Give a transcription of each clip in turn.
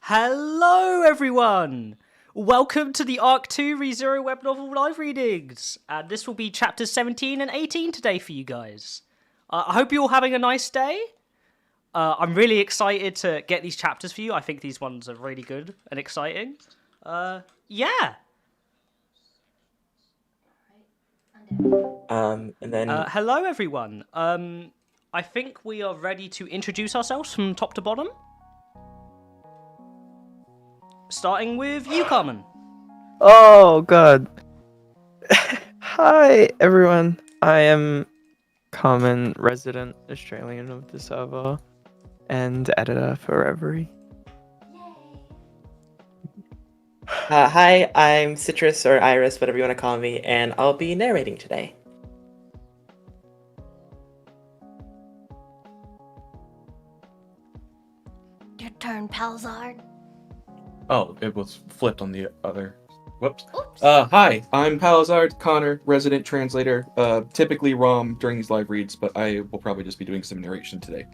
Hello everyone! Welcome to the Arc 2 ReZero web novel live readings! And this will be chapters 17 and 18 today for you guys. I hope you're all having a nice day. I'm really excited to get these chapters for you. I think these ones are really good and exciting. Yeah! And then... hello everyone. I think we are ready to introduce ourselves from top to bottom. Starting with you, Carmen. Oh, God. Hi, everyone. I am Carmen, resident Australian of the server, and editor for Reverie. Hi, I'm Citrus, or Iris, whatever you want to call me, and I'll be narrating today. Your turn, Palzard. Oh, it was flipped on the other. Whoops. Oops. Hi, I'm Palazard Connor, resident translator. Typically ROM during these live reads, but I will probably just be doing some narration today.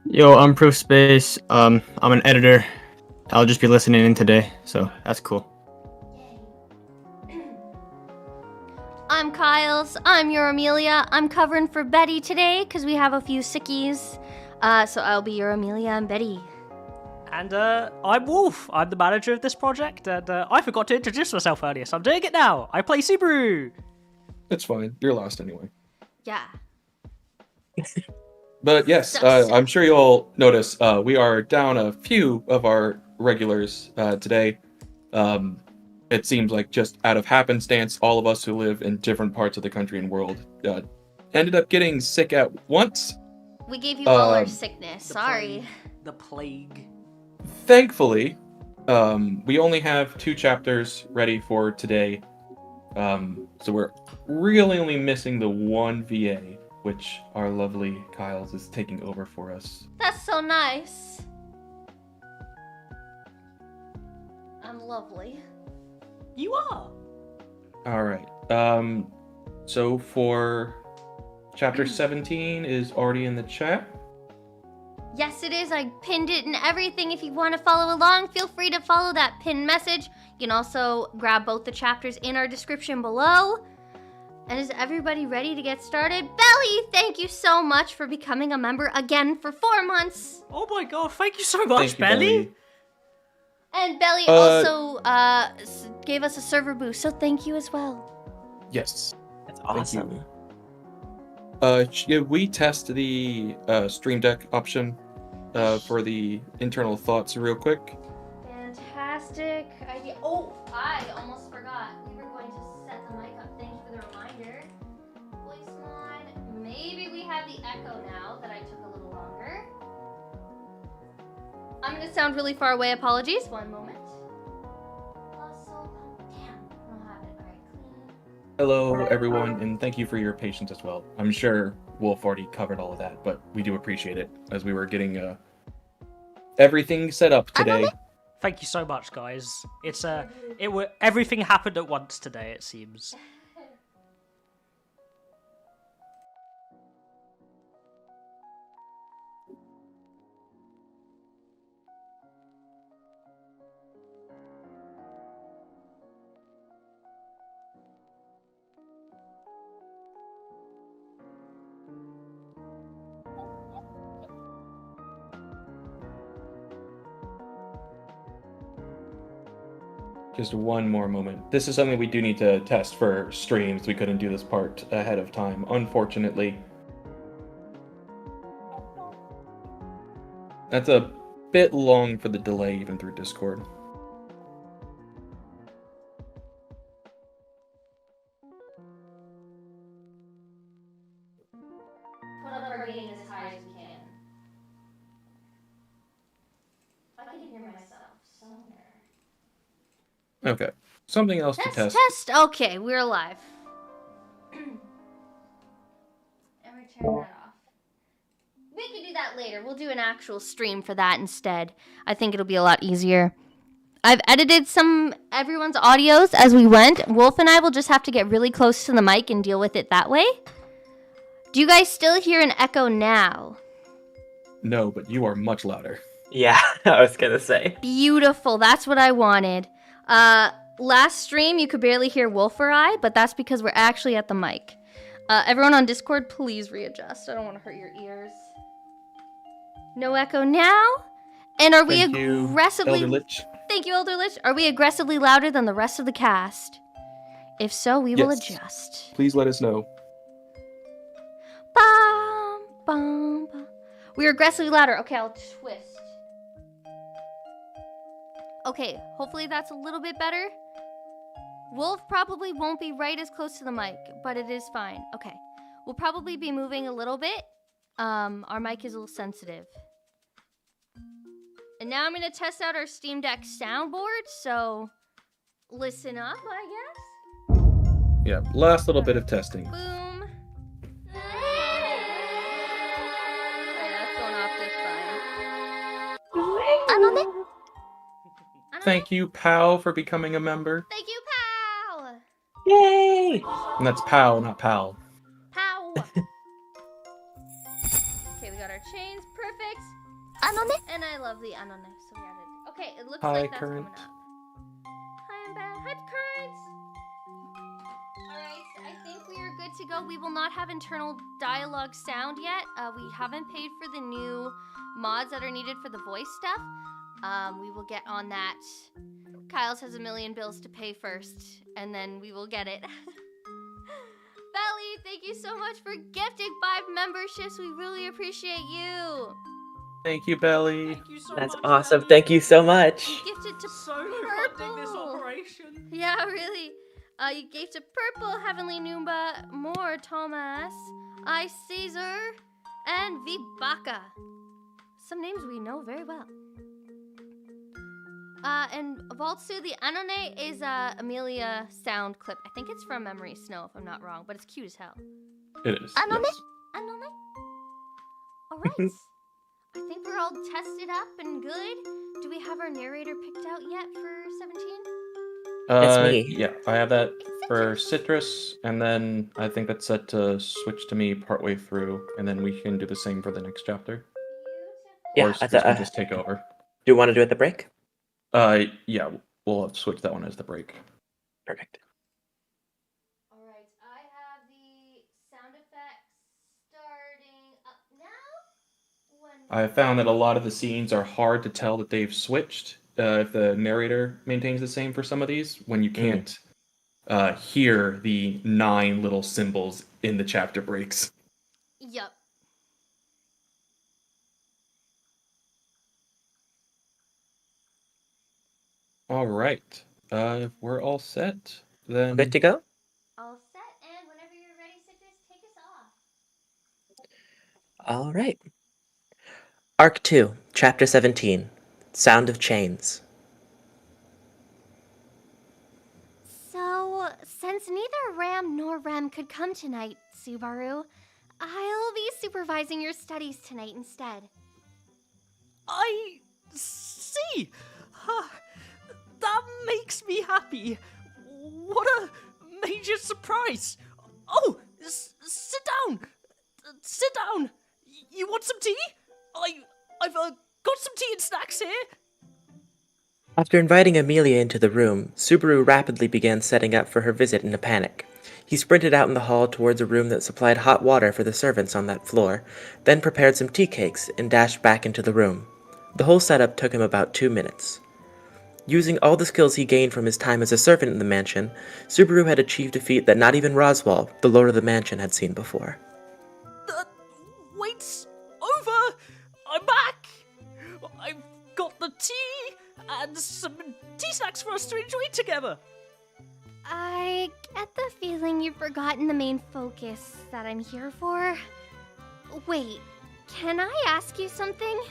Yo, I'm Proof Space. I'm an editor. I'll just be listening in today, so that's cool. I'm Kyles. I'm your Amelia. I'm covering for Betty today because we have a few sickies. So I'll be your Amelia and Betty. And I'm Wolf. I'm the manager of this project, and I forgot to introduce myself earlier, so I'm doing it now. I play Subaru. It's fine. You're lost anyway. Yeah. But yes, I'm sure you all notice we are down a few of our regulars today. It seems like just out of happenstance, all of us who live in different parts of the country and world ended up getting sick at once. We gave you all our sickness. Sorry. The plague. Thankfully, we only have 2 chapters ready for today. So we're really only missing the one VA, which our lovely Kyles is taking over for us. That's so nice. I'm lovely. You are. All right. So for chapter 17 is already in the chat. Yes, it is. I pinned it and everything. If you want to follow along, feel free to follow that pinned message. You can also grab both the chapters in our description below. And is everybody ready to get started? Belly, thank you so much for becoming a member again for 4 months. Oh my god, thank you so much, Thank you, Belly. And Belly also gave us a server boost, so thank you as well. Yes. That's Thank awesome. you. Should we test the Stream Deck option for the internal thoughts real quick? Fantastic idea. Oh, I almost forgot. We were going to set the mic up. Thank you for the reminder. Voice mod. Maybe we have the echo now that I took a little longer. I'm going to sound really far away. Apologies. One moment. Damn. I don't have it. All right, clean. Hello, everyone, and thank you for your patience as well. I'm sure Wolf already covered all of that, but we do appreciate it as we were getting everything set up today. Thank you so much, guys. Everything happened at once today, it seems. Just one more moment. This is something we do need to test for streams. We couldn't do this part ahead of time, unfortunately. That's a bit long for the delay even through Discord. Put up our gain as high as we can. I can hear myself so Okay. Something else to test. Test. Okay, we're alive. And we turn that off. We can do that later. We'll do an actual stream for that instead. I think it'll be a lot easier. I've edited everyone's audios as we went. Wolf and I will just have to get really close to the mic and deal with it that way. Do you guys still hear an echo now? No, but you are much louder. Yeah, I was gonna say. Beautiful. That's what I wanted. Last stream, you could barely hear Wolf or I, but that's because we're actually at the mic. Everyone on Discord, please readjust. I don't want to hurt your ears. No echo now? And are we Thank you, aggressively... Elder Lich. Thank you, Elder Lich. Are we aggressively louder than the rest of the cast? If so, we will Yes. adjust. Please let us know. Bum, bum, bum. We're aggressively louder. Okay, I'll twist. Okay, hopefully that's a little bit better. Wolf probably won't be right as close to the mic, but it is fine. Okay, we'll probably be moving a little bit. Our mic is a little sensitive. And now I'm going to test out our Steam Deck soundboard, so listen up, I guess. Yeah, last little bit of testing. Boom. Okay, that's going off just fine. Thank you, Pow, for becoming a member. Thank you, Pow. Yay! And that's Pow, not Pal. Pow. Okay, we got our chains. Perfect. And I love the anone, so we added. Okay, it looks Hi, like that's Current. coming up. Hi, I'm back. Hi, Current. Alright, I think we are good to go. We will not have internal dialogue sound yet. We haven't paid for the new mods that are needed for the voice stuff. We will get on that. Kyle's has a million bills to pay first, and then we will get it. Belly, thank you so much for gifting 5 memberships. We really appreciate you. Thank you, Belly. Thank you so That's much, awesome. Ellie. Thank you so much. You gifted to So funding this Purple. operation. Yeah, really. You gave to Purple, Heavenly Noomba, More Thomas, I Caesar, and Vibaka. Some names we know very well. And Valtsu, the Anone is Amelia sound clip. I think it's from Memory Snow, if I'm not wrong, but it's cute as hell. It is. Anone? yes. Anone? Alright. I think we're all tested up and good. Do we have our narrator picked out yet for 17? It's me. Yeah, I have that It's for Citrus. Citrus, and then I think that's set to switch to me partway through, and then we can do the same for the next chapter. Yeah, or I Citrus thought- can just take over. Do you want to do it at the break? Yeah, we'll have to switch that one as the break. Perfect. Alright, I have the sound effects starting up now. I found that a lot of the scenes are hard to tell that they've switched if the narrator maintains the same for some of these, when you can't hear the 9 little symbols in the chapter breaks. Yup. All right. If we're all set, then Good to go? All set, and whenever you're ready, Citrus, take us off. All right. Arc 2, Chapter 17, Sound of Chains. So, since neither Ram nor Rem could come tonight, Subaru, I'll be supervising your studies tonight instead. I see. That makes me happy. What a major surprise. Oh, sit down. Sit down. You want some tea? I've got some tea and snacks here. After inviting Amelia into the room, Subaru rapidly began setting up for her visit in a panic. He sprinted out in the hall towards a room that supplied hot water for the servants on that floor, then prepared some tea cakes and dashed back into the room. The whole setup took him about 2 minutes. Using all the skills he gained from his time as a servant in the mansion, Subaru had achieved a feat that not even Roswell, the lord of the mansion, had seen before. Wait's over. I'm back. I've got the tea and some tea snacks for us to enjoy together. I get the feeling you've forgotten the main focus that I'm here for. Wait, can I ask you something?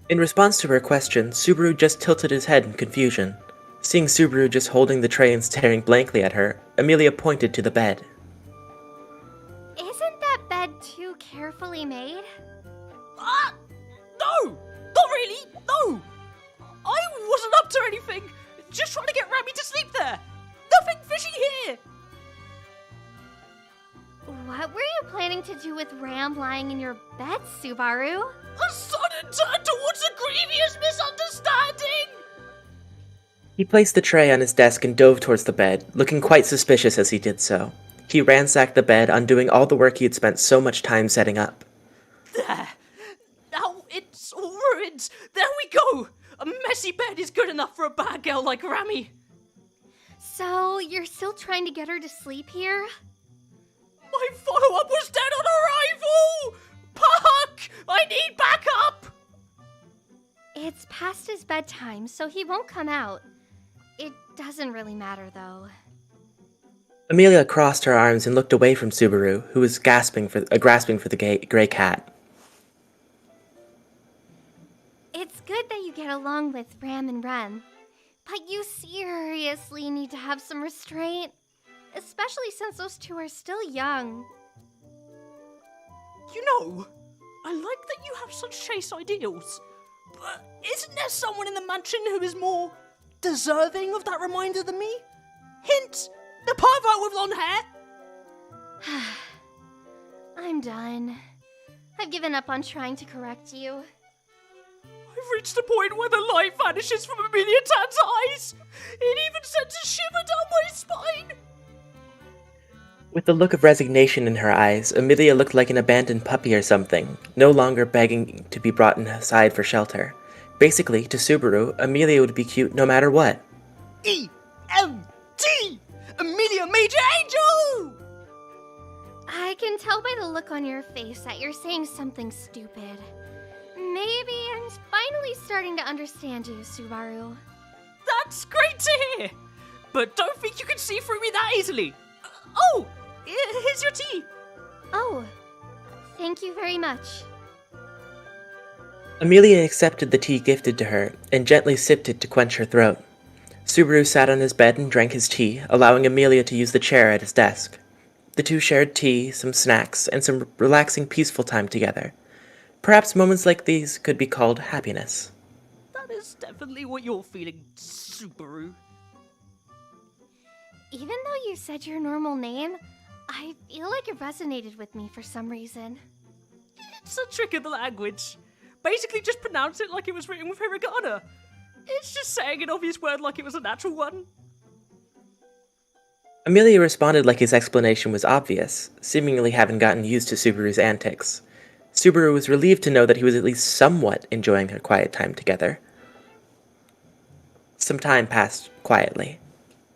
In response to her question, Subaru just tilted his head in confusion. Seeing Subaru just holding the tray and staring blankly at her, Amelia pointed to the bed. Isn't that bed too carefully made? Ah! No! Not really! No! I wasn't up to anything! Just trying to get Rami to sleep there! Nothing fishy here! What were you planning to do with Ram lying in your bed, Subaru? A sudden turn towards a grievous misunderstanding! He placed the tray on his desk and dove towards the bed, looking quite suspicious as he did so. He ransacked the bed, undoing all the work he had spent so much time setting up. There! Now it's all ruined! There we go! A messy bed is good enough for a bad girl like Rami! So, you're still trying to get her to sleep here? My follow-up was dead on arrival! Puck! I need backup! It's past his bedtime, so he won't come out. It doesn't really matter, though. Amelia crossed her arms and looked away from Subaru, who was grasping for the gray cat. It's good that you get along with Ram and Rem, but you seriously need to have some restraint, especially since those two are still young. You know, I like that you have such chaste ideals, but isn't there someone in the mansion who is more deserving of that reminder than me? Hint, the pervert with long hair! I'm done. I've given up on trying to correct you. I've reached a point where the light vanishes from Amelia Tan's eyes! It even sends a shiver down my spine! With the look of resignation in her eyes, Amelia looked like an abandoned puppy or something, no longer begging to be brought inside for shelter. Basically, to Subaru, Amelia would be cute no matter what. E-M-T! Amelia Major Angel! I can tell by the look on your face that you're saying something stupid. Maybe I'm finally starting to understand you, Subaru. That's great to hear! But don't think you can see through me that easily! Oh! Here's your tea! Oh, thank you very much. Amelia accepted the tea gifted to her and gently sipped it to quench her throat. Subaru sat on his bed and drank his tea, allowing Amelia to use the chair at his desk. The two shared tea, some snacks, and some relaxing, peaceful time together. Perhaps moments like these could be called happiness. That is definitely what you're feeling, Subaru. Even though you said your normal name, I feel like it resonated with me for some reason. It's a trick of the language. Basically just pronounce it like it was written with hiragana. It's just saying an obvious word like it was a natural one. Amelia responded like his explanation was obvious, seemingly having gotten used to Subaru's antics. Subaru was relieved to know that he was at least somewhat enjoying their quiet time together. Some time passed quietly.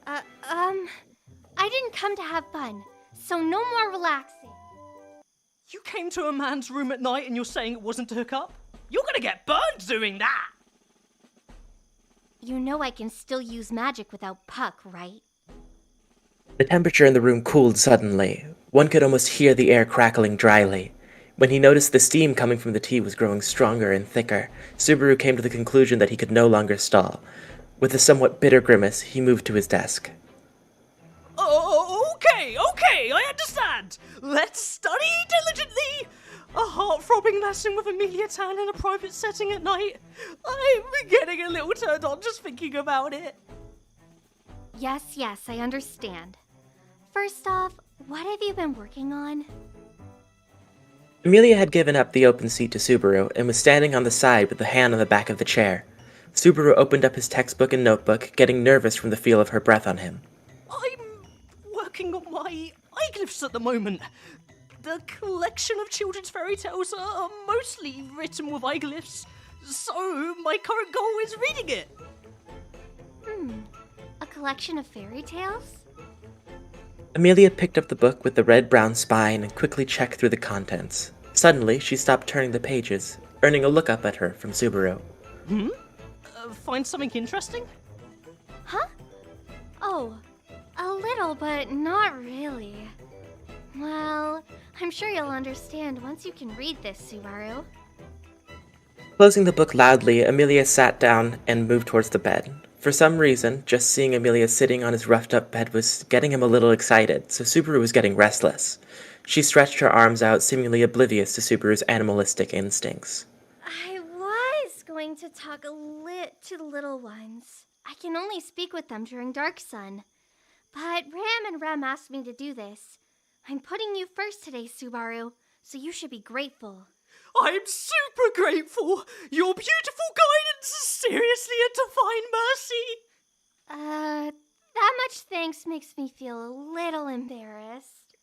I didn't come to have fun, so no more relaxing. You came to a man's room at night and you're saying it wasn't to hook up? You're gonna get burned doing that! You know I can still use magic without Puck, right? The temperature in the room cooled suddenly. One could almost hear the air crackling dryly. When he noticed the steam coming from the tea was growing stronger and thicker, Subaru came to the conclusion that he could no longer stall. With a somewhat bitter grimace, he moved to his desk. Oh, okay, I understand. Let's study diligently. A heart-throbbing lesson with Amelia Tan in a private setting at night. I'm getting a little turned on just thinking about it. Yes, I understand. First off, what have you been working on? Amelia had given up the open seat to Subaru and was standing on the side with a hand on the back of the chair. Subaru opened up his textbook and notebook, getting nervous from the feel of her breath on him. I'm working on my eyeglyphs at the moment. The collection of children's fairy tales are mostly written with eyeglyphs, so my current goal is reading it. A collection of fairy tales? Amelia picked up the book with the red-brown spine and quickly checked through the contents. Suddenly, she stopped turning the pages, earning a look up at her from Subaru. Find something interesting? Huh? Oh, a little, but not really. Well, I'm sure you'll understand once you can read this, Subaru. Closing the book loudly, Amelia sat down and moved towards the bed. For some reason, just seeing Amelia sitting on his roughed-up bed was getting him a little excited, so Subaru was getting restless. She stretched her arms out, seemingly oblivious to Subaru's animalistic instincts. I was going to talk to the little ones. I can only speak with them during Dark Sun. But Ram and Rem asked me to do this. I'm putting you first today, Subaru, so you should be grateful. I'm super grateful. Your beautiful guidance is seriously a divine mercy. That much thanks makes me feel a little embarrassed.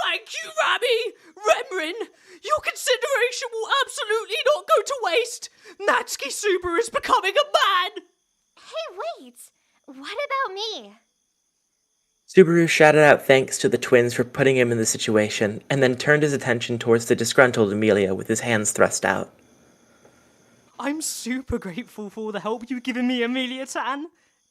Thank you, Rami! Remrin! Your consideration will absolutely not go to waste! Natsuki Subaru is becoming a man! Hey, wait! What about me? Subaru shouted out thanks to the twins for putting him in the situation, and then turned his attention towards the disgruntled Amelia with his hands thrust out. I'm super grateful for the help you've given me, Amelia-tan.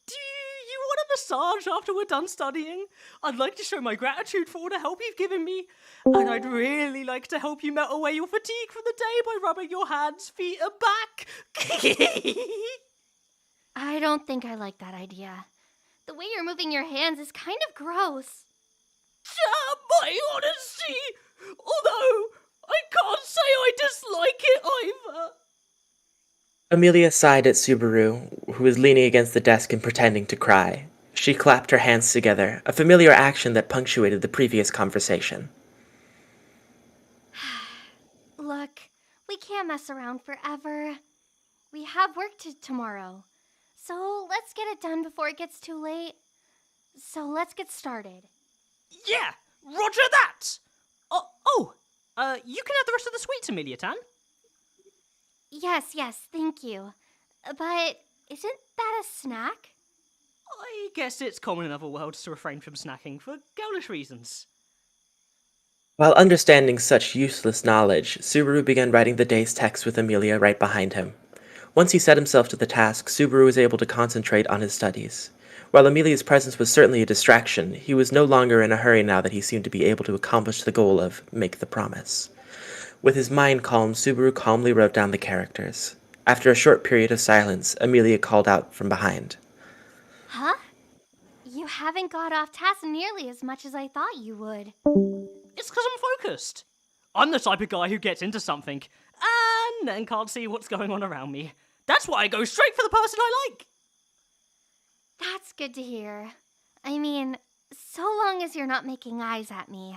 Do you want a massage after we're done studying? I'd like to show my gratitude for all the help you've given me, and I'd really like to help you melt away your fatigue from the day by rubbing your hands, feet, and back. I don't think I like that idea. The way you're moving your hands is kind of gross. Damn my honesty! Although, I can't say I dislike it either. Amelia sighed at Subaru, who was leaning against the desk and pretending to cry. She clapped her hands together, a familiar action that punctuated the previous conversation. Look, we can't mess around forever. We have work tomorrow. So let's get it done before it gets too late. So let's get started. Yeah, roger that! You can have the rest of the sweets, Amelia-tan. Yes, thank you. But isn't that a snack? I guess it's common in other worlds to refrain from snacking for girlish reasons. While understanding such useless knowledge, Subaru began writing the day's text with Amelia right behind him. Once he set himself to the task, Subaru was able to concentrate on his studies. While Amelia's presence was certainly a distraction, he was no longer in a hurry now that he seemed to be able to accomplish the goal of make the promise. With his mind calm, Subaru calmly wrote down the characters. After a short period of silence, Amelia called out from behind. Huh? You haven't got off task nearly as much as I thought you would. It's because I'm focused. I'm the type of guy who gets into something and then can't see what's going on around me. That's why I go straight for the person I like. That's good to hear. I mean, so long as you're not making eyes at me.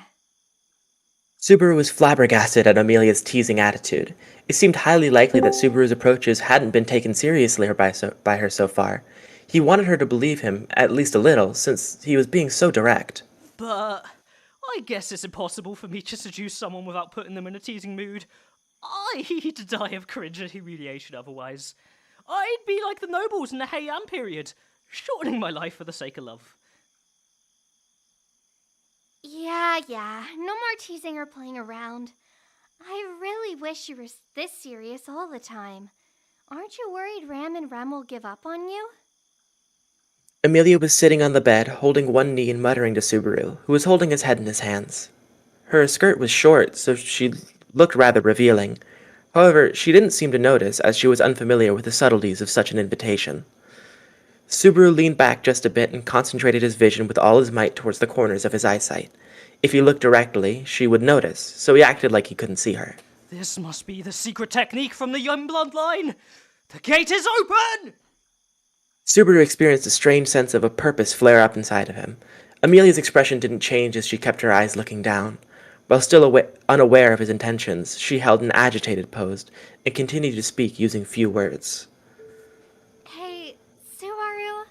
Subaru was flabbergasted at Amelia's teasing attitude. It seemed highly likely that Subaru's approaches hadn't been taken seriously by her so far. He wanted her to believe him, at least a little, since he was being so direct. But I guess it's impossible for me to seduce someone without putting them in a teasing mood. I'd die of cringe and humiliation otherwise. I'd be like the nobles in the Heian period, shortening my life for the sake of love. Yeah, no more teasing or playing around. I really wish you were this serious all the time. Aren't you worried Ram and Rem will give up on you? Amelia was sitting on the bed, holding one knee and muttering to Subaru, who was holding his head in his hands. Her skirt was short, so she looked rather revealing. However, she didn't seem to notice, as she was unfamiliar with the subtleties of such an invitation. Subaru leaned back just a bit and concentrated his vision with all his might towards the corners of his eyesight. If he looked directly, she would notice, so he acted like he couldn't see her. This must be the secret technique from the young bloodline. The gate is open! Subaru experienced a strange sense of a purpose flare up inside of him. Amelia's expression didn't change as she kept her eyes looking down. While still unaware of his intentions, she held an agitated pose and continued to speak using few words. Hey, Subaru,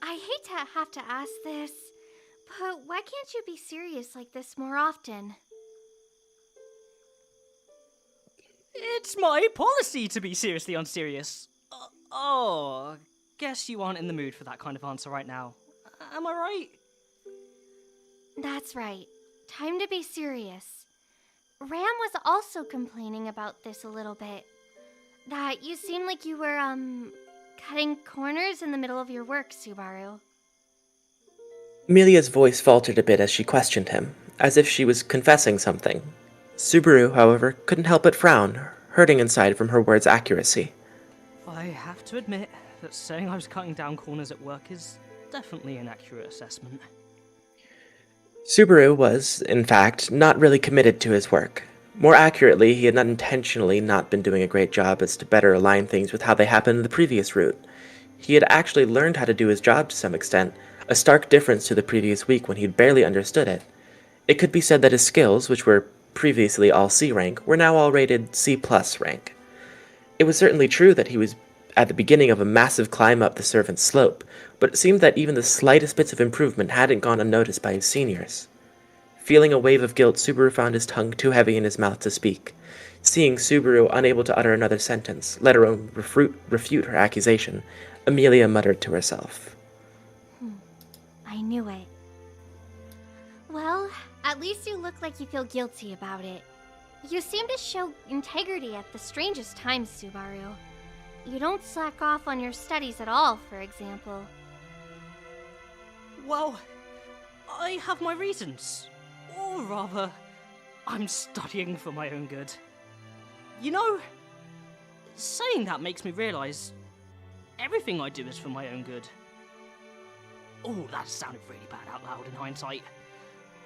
I hate to have to ask this, but why can't you be serious like this more often? It's my policy to be seriously unserious. Guess you aren't in the mood for that kind of answer right now. Am I right? That's right. Time to be serious. Ram was also complaining about this a little bit. That you seemed like you were, cutting corners in the middle of your work, Subaru. Amelia's voice faltered a bit as she questioned him, as if she was confessing something. Subaru, however, couldn't help but frown, hurting inside from her words' accuracy. I have to admit, that saying I was cutting down corners at work is definitely an accurate assessment. Subaru was, in fact, not really committed to his work. More accurately, he had not intentionally not been doing a great job as to better align things with how they happened in the previous route. He had actually learned how to do his job to some extent, a stark difference to the previous week when he'd barely understood it. It could be said that his skills, which were previously all C rank, were now all rated C+ rank. It was certainly true that he was at the beginning of a massive climb up the servant's slope, but it seemed that even the slightest bits of improvement hadn't gone unnoticed by his seniors. Feeling a wave of guilt, Subaru found his tongue too heavy in his mouth to speak. Seeing Subaru unable to utter another sentence, let alone refute her accusation, Amelia muttered to herself. I knew it. Well, at least you look like you feel guilty about it. You seem to show integrity at the strangest times, Subaru. You don't slack off on your studies at all, for example. Well, I have my reasons. Or rather, I'm studying for my own good. You know, saying that makes me realize everything I do is for my own good. Oh, that sounded really bad out loud in hindsight.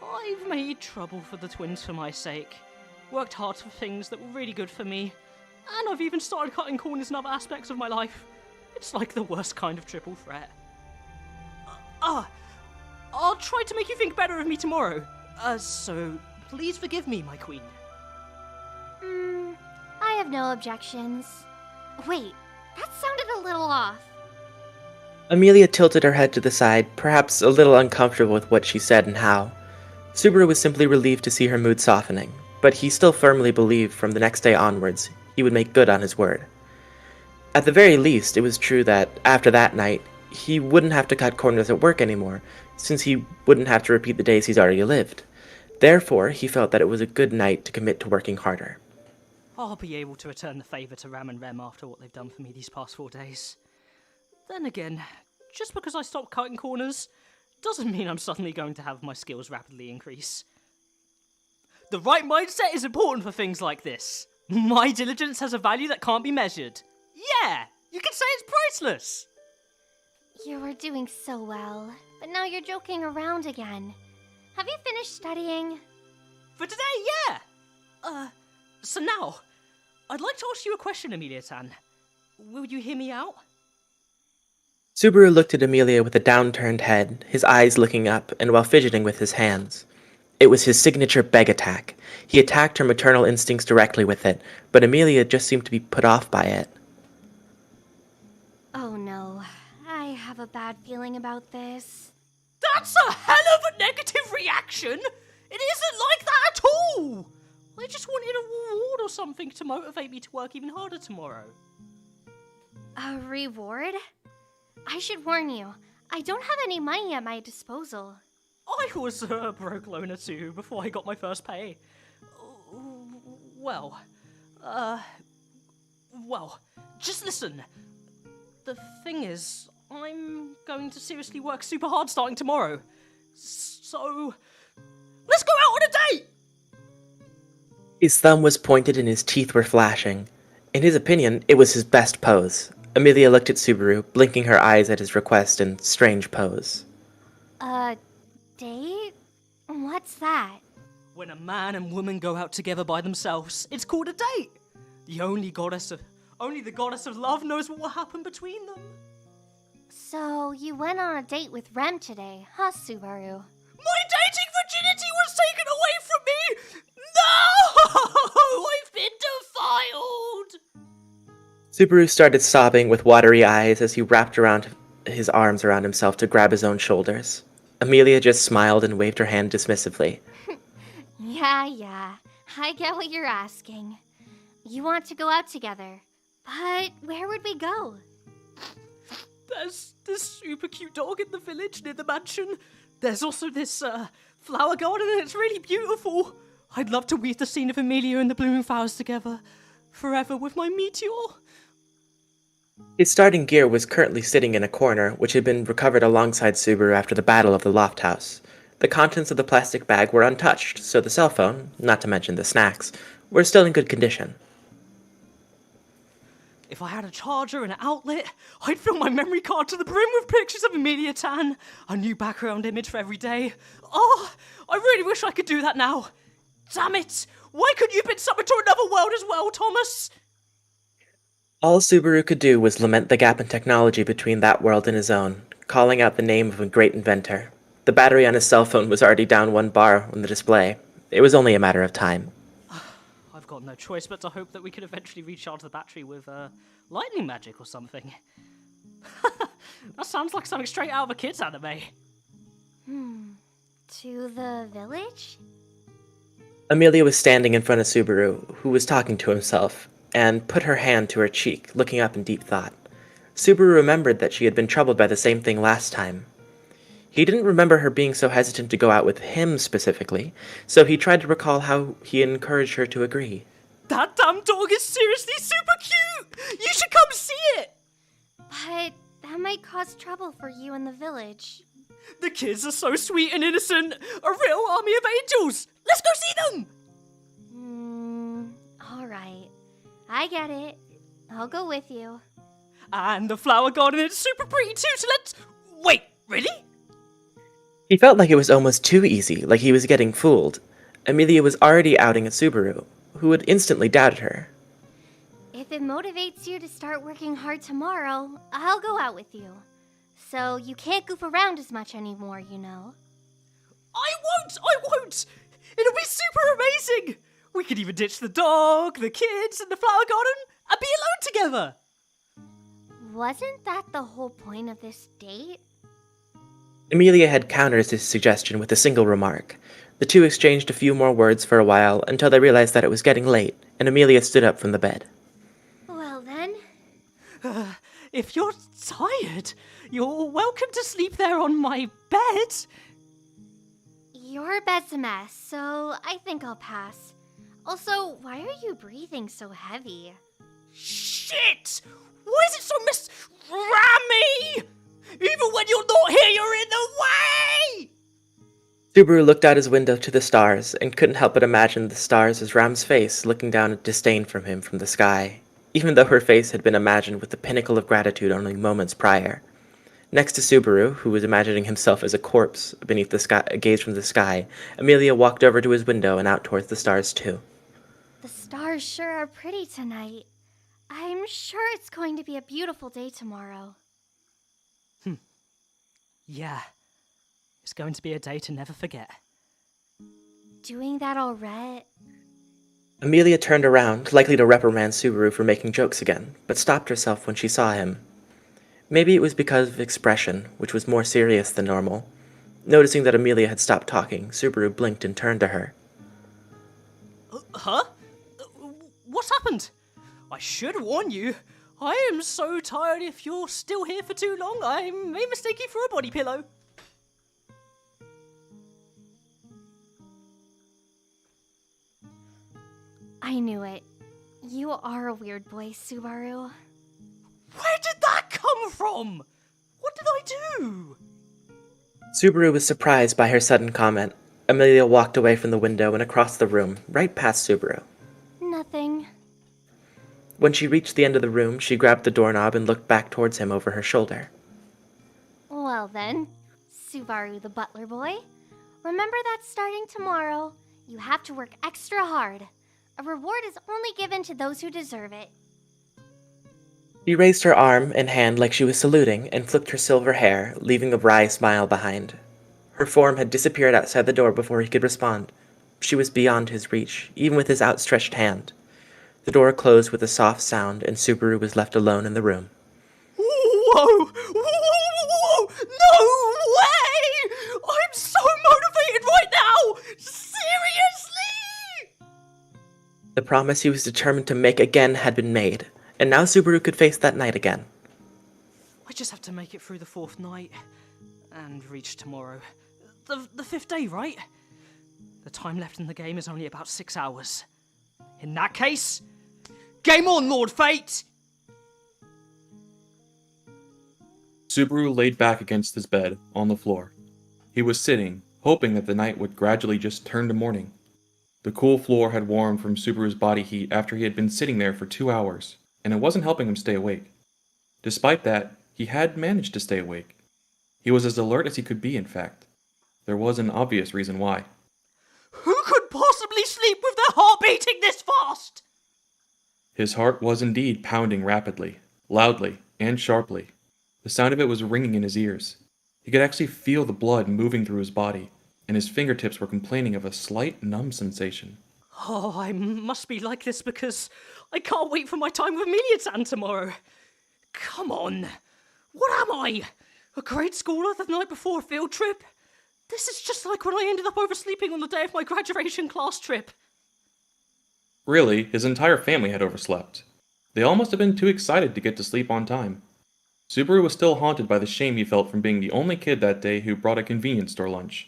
I've made trouble for the twins for my sake, worked hard for things that were really good for me, and I've even started cutting corners in other aspects of my life. It's like the worst kind of triple threat. I'll try to make you think better of me tomorrow. So please forgive me, my queen. I have no objections. Wait, that sounded a little off. Amelia tilted her head to the side, perhaps a little uncomfortable with what she said and how. Subaru was simply relieved to see her mood softening, but he still firmly believed from the next day onwards he would make good on his word. At the very least, it was true that, after that night, he wouldn't have to cut corners at work anymore, since he wouldn't have to repeat the days he's already lived. Therefore, he felt that it was a good night to commit to working harder. I'll be able to return the favour to Ram and Rem after what they've done for me these past 4 days. Then again, just because I stopped cutting corners doesn't mean I'm suddenly going to have my skills rapidly increase. The right mindset is important for things like this. My diligence has a value that can't be measured. Yeah, you can say it's priceless. You were doing so well, but now you're joking around again. Have you finished studying? For today, yeah. So now, I'd like to ask you a question, Amelia-tan. Will you hear me out? Subaru looked at Amelia with a downturned head, his eyes looking up, and while fidgeting with his hands. It was his signature beg attack. He attacked her maternal instincts directly with it, but Amelia just seemed to be put off by it. Oh no, I have a bad feeling about this. That's a hell of a negative reaction! It isn't like that at all! I just wanted a reward or something to motivate me to work even harder tomorrow. A reward? I should warn you, I don't have any money at my disposal. I was a broke loner too before I got my first pay. Well, just listen. The thing is, I'm going to seriously work super hard starting tomorrow. So, let's go out on a date! His thumb was pointed and his teeth were flashing. In his opinion, it was his best pose. Amelia looked at Subaru, blinking her eyes at his request in strange pose. Date? What's that? When a man and woman go out together by themselves, it's called a date. Only the goddess of love knows what will happen between them. So, you went on a date with Rem today, huh, Subaru? My dating virginity was taken away from me! No! I've been defiled! Subaru started sobbing with watery eyes as he wrapped around his arms around himself to grab his own shoulders. Amelia just smiled and waved her hand dismissively. Yeah, I get what you're asking. You want to go out together, but where would we go? There's this super cute dog in the village near the mansion. There's also this, flower garden and it's really beautiful. I'd love to weave the scene of Amelia and the blooming flowers together, forever with my meteor. His starting gear was currently sitting in a corner, which had been recovered alongside Subaru after the Battle of the Loft House. The contents of the plastic bag were untouched, so the cell phone, not to mention the snacks, were still in good condition. If I had a charger and an outlet, I'd fill my memory card to the brim with pictures of Emilia Tan, a new background image for every day. Oh, I really wish I could do that now. Damn it! Why couldn't you have been summoned to another world as well, Thomas? All Subaru could do was lament the gap in technology between that world and his own, calling out the name of a great inventor. The battery on his cell phone was already down 1 bar on the display. It was only a matter of time. I've got no choice but to hope that we can eventually recharge the battery with lightning magic or something. That sounds like something straight out of a kid's anime. To the village? Amelia was standing in front of Subaru, who was talking to himself, and put her hand to her cheek, looking up in deep thought. Subaru remembered that she had been troubled by the same thing last time. He didn't remember her being so hesitant to go out with him specifically, so he tried to recall how he had encouraged her to agree. That damn dog is seriously super cute! You should come see it! But that might cause trouble for you in the village. The kids are so sweet and innocent! A real army of angels! Let's go see them! Alright. I get it. I'll go with you. And the flower garden is super pretty too, so let's... Wait, really? He felt like it was almost too easy, like he was getting fooled. Amelia was already outing a Subaru, who had instantly doubted her. If it motivates you to start working hard tomorrow, I'll go out with you. So you can't goof around as much anymore, you know. I won't! It'll be super amazing! We could even ditch the dog, the kids, and the flower garden, and be alone together! Wasn't that the whole point of this date? Amelia had countered his suggestion with a single remark. The two exchanged a few more words for a while until they realized that it was getting late, and Amelia stood up from the bed. Well then. If you're tired, you're welcome to sleep there on my bed. Your bed's a mess, so I think I'll pass. Also, why are you breathing so heavy? Shit! Why is it so Rammy? Even when you're not here, you're in the way! Subaru looked out his window to the stars and couldn't help but imagine the stars as Ram's face looking down at disdain from him from the sky, even though her face had been imagined with the pinnacle of gratitude only moments prior. Next to Subaru, who was imagining himself as a corpse beneath the sky, gaze from the sky, Amelia walked over to his window and out towards the stars too. The stars sure are pretty tonight. I'm sure it's going to be a beautiful day tomorrow. Yeah. It's going to be a day to never forget. Doing that all right? Amelia turned around, likely to reprimand Subaru for making jokes again, but stopped herself when she saw him. Maybe it was because of expression, which was more serious than normal. Noticing that Amelia had stopped talking, Subaru blinked and turned to her. Huh? What's happened? I should warn you. I am so tired. If you're still here for too long, I may mistake you for a body pillow. I knew it. You are a weird boy, Subaru. Where did that come from? What did I do? Subaru was surprised by her sudden comment. Amelia walked away from the window and across the room, right past Subaru. Nothing. When she reached the end of the room, she grabbed the doorknob and looked back towards him over her shoulder. Well then, Subaru the butler boy, remember that starting tomorrow, you have to work extra hard. A reward is only given to those who deserve it. She raised her arm and hand like she was saluting and flipped her silver hair, leaving a wry smile behind. Her form had disappeared outside the door before he could respond. She was beyond his reach, even with his outstretched hand. The door closed with a soft sound, and Subaru was left alone in the room. Whoa! Whoa! No way! I'm so motivated right now! Seriously! The promise he was determined to make again had been made, and now Subaru could face that night again. I just have to make it through the 4th night and reach tomorrow. The 5th day, right? The time left in the game is only about 6 hours. In that case, game on, Lord Fate! Subaru laid back against his bed, on the floor. He was sitting, hoping that the night would gradually just turn to morning. The cool floor had warmed from Subaru's body heat after he had been sitting there for 2 hours, and it wasn't helping him stay awake. Despite that, he had managed to stay awake. He was as alert as he could be, in fact. There was an obvious reason why. Who could possibly sleep with their heart beating this fast? His heart was indeed pounding rapidly, loudly, and sharply. The sound of it was ringing in his ears. He could actually feel the blood moving through his body, and his fingertips were complaining of a slight numb sensation. Oh, I must be like this because I can't wait for my time with Amelia tomorrow. Come on. What am I? A grade schooler the night before a field trip? This is just like when I ended up oversleeping on the day of my graduation class trip. Really, his entire family had overslept. They all must have been too excited to get to sleep on time. Subaru was still haunted by the shame he felt from being the only kid that day who brought a convenience store lunch.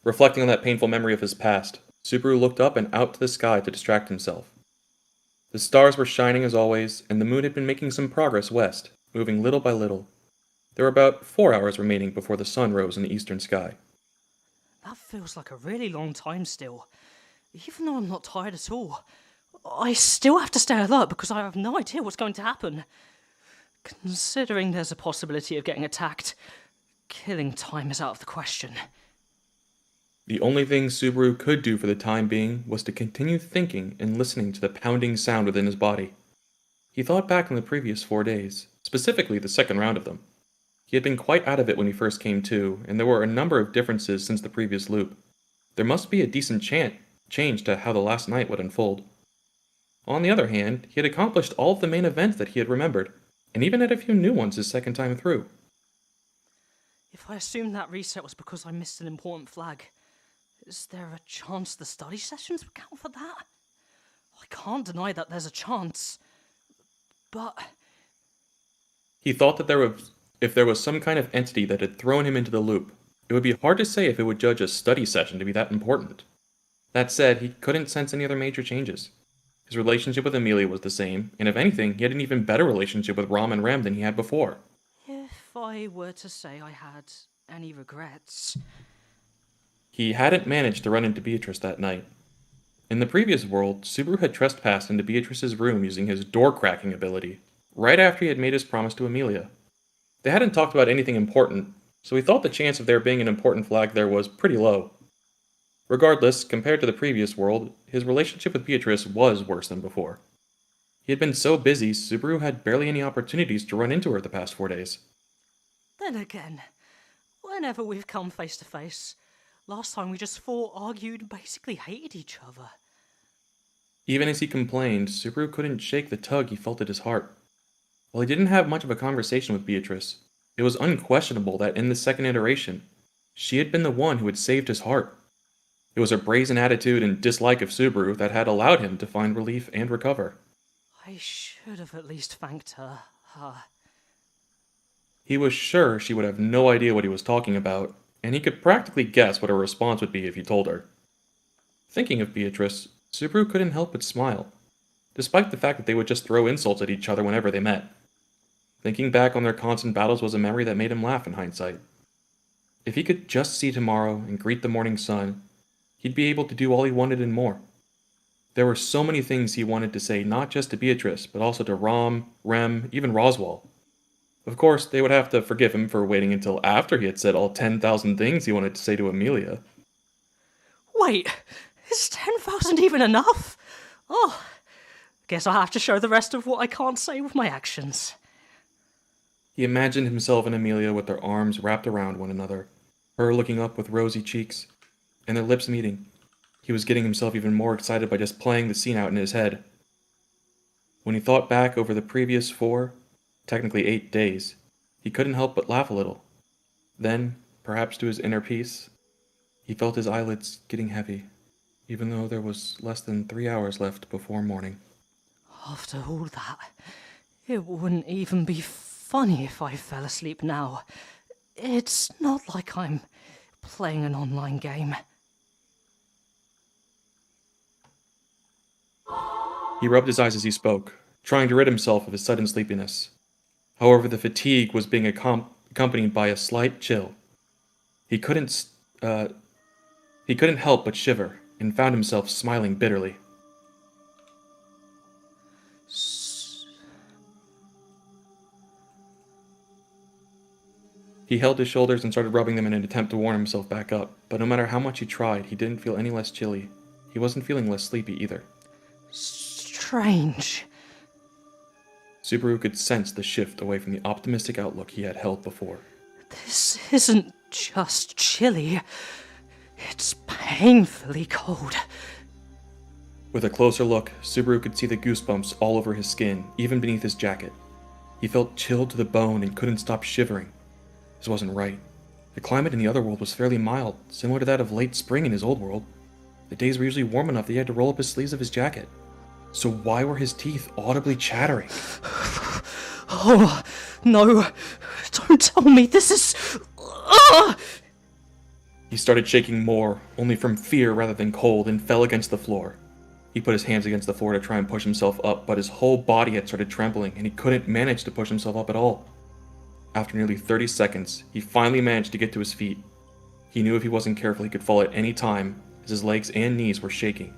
Reflecting on that painful memory of his past, Subaru looked up and out to the sky to distract himself. The stars were shining as always, and the moon had been making some progress west, moving little by little. There were about 4 hours remaining before the sun rose in the eastern sky. That feels like a really long time still. Even though I'm not tired at all, I still have to stay alert because I have no idea what's going to happen. Considering there's a possibility of getting attacked, killing time is out of the question. The only thing Subaru could do for the time being was to continue thinking and listening to the pounding sound within his body. He thought back on the previous 4 days, specifically the second round of them. He had been quite out of it when he first came to, and there were a number of differences since the previous loop. There must be a decent change to how the last night would unfold. On the other hand, he had accomplished all of the main events that he had remembered, and even had a few new ones his second time through. If I assume that reset was because I missed an important flag, is there a chance the study sessions would count for that? I can't deny that there's a chance, but... He thought that if there was some kind of entity that had thrown him into the loop, it would be hard to say if it would judge a study session to be that important. That said, he couldn't sense any other major changes. His relationship with Amelia was the same, and if anything, he had an even better relationship with Ram and Rem than he had before. If I were to say I had any regrets... He hadn't managed to run into Beatrice that night. In the previous world, Subaru had trespassed into Beatrice's room using his door-cracking ability, right after he had made his promise to Amelia. They hadn't talked about anything important, so he thought the chance of there being an important flag there was pretty low. Regardless, compared to the previous world, his relationship with Beatrice was worse than before. He had been so busy, Subaru had barely any opportunities to run into her the past 4 days. Then again, whenever we've come face to face, last time we just fought, argued, and basically hated each other. Even as he complained, Subaru couldn't shake the tug he felt at his heart. While he didn't have much of a conversation with Beatrice, it was unquestionable that in the second iteration, she had been the one who had saved his heart. It was her brazen attitude and dislike of Subaru that had allowed him to find relief and recover. I should have at least thanked her. He was sure she would have no idea what he was talking about, and he could practically guess what her response would be if he told her. Thinking of Beatrice, Subaru couldn't help but smile, despite the fact that they would just throw insults at each other whenever they met. Thinking back on their constant battles was a memory that made him laugh in hindsight. If he could just see tomorrow and greet the morning sun, he'd be able to do all he wanted and more. There were so many things he wanted to say not just to Beatrice, but also to Ram, Rem, even Roswell. Of course, they would have to forgive him for waiting until after he had said all 10,000 things he wanted to say to Amelia. Wait, is 10,000 even enough? Oh, guess I'll have to show the rest of what I can't say with my actions. He imagined himself and Amelia with their arms wrapped around one another, her looking up with rosy cheeks, and their lips meeting. He was getting himself even more excited by just playing the scene out in his head. When he thought back over the previous 4, technically 8 days, he couldn't help but laugh a little. Then, perhaps to his inner peace, he felt his eyelids getting heavy, even though there was less than 3 hours left before morning. After all that, it wouldn't even be funny if I fell asleep now. It's not like I'm playing an online game. He rubbed his eyes as he spoke, trying to rid himself of his sudden sleepiness. However, the fatigue was being accompanied by a slight chill. He couldn't help but shiver, and found himself smiling bitterly. He held his shoulders and started rubbing them in an attempt to warm himself back up, but no matter how much he tried, he didn't feel any less chilly. He wasn't feeling less sleepy either. Strange. Subaru could sense the shift away from the optimistic outlook he had held before. This isn't just chilly. It's painfully cold. With a closer look, Subaru could see the goosebumps all over his skin, even beneath his jacket. He felt chilled to the bone and couldn't stop shivering. This wasn't right. The climate in the other world was fairly mild, similar to that of late spring in his old world. The days were usually warm enough that he had to roll up his sleeves of his jacket. So why were his teeth audibly chattering? Oh, no. Don't tell me this is... He started shaking more, only from fear rather than cold, and fell against the floor. He put his hands against the floor to try and push himself up, but his whole body had started trembling, and he couldn't manage to push himself up at all. After nearly 30 seconds, he finally managed to get to his feet. He knew if he wasn't careful he could fall at any time, as his legs and knees were shaking.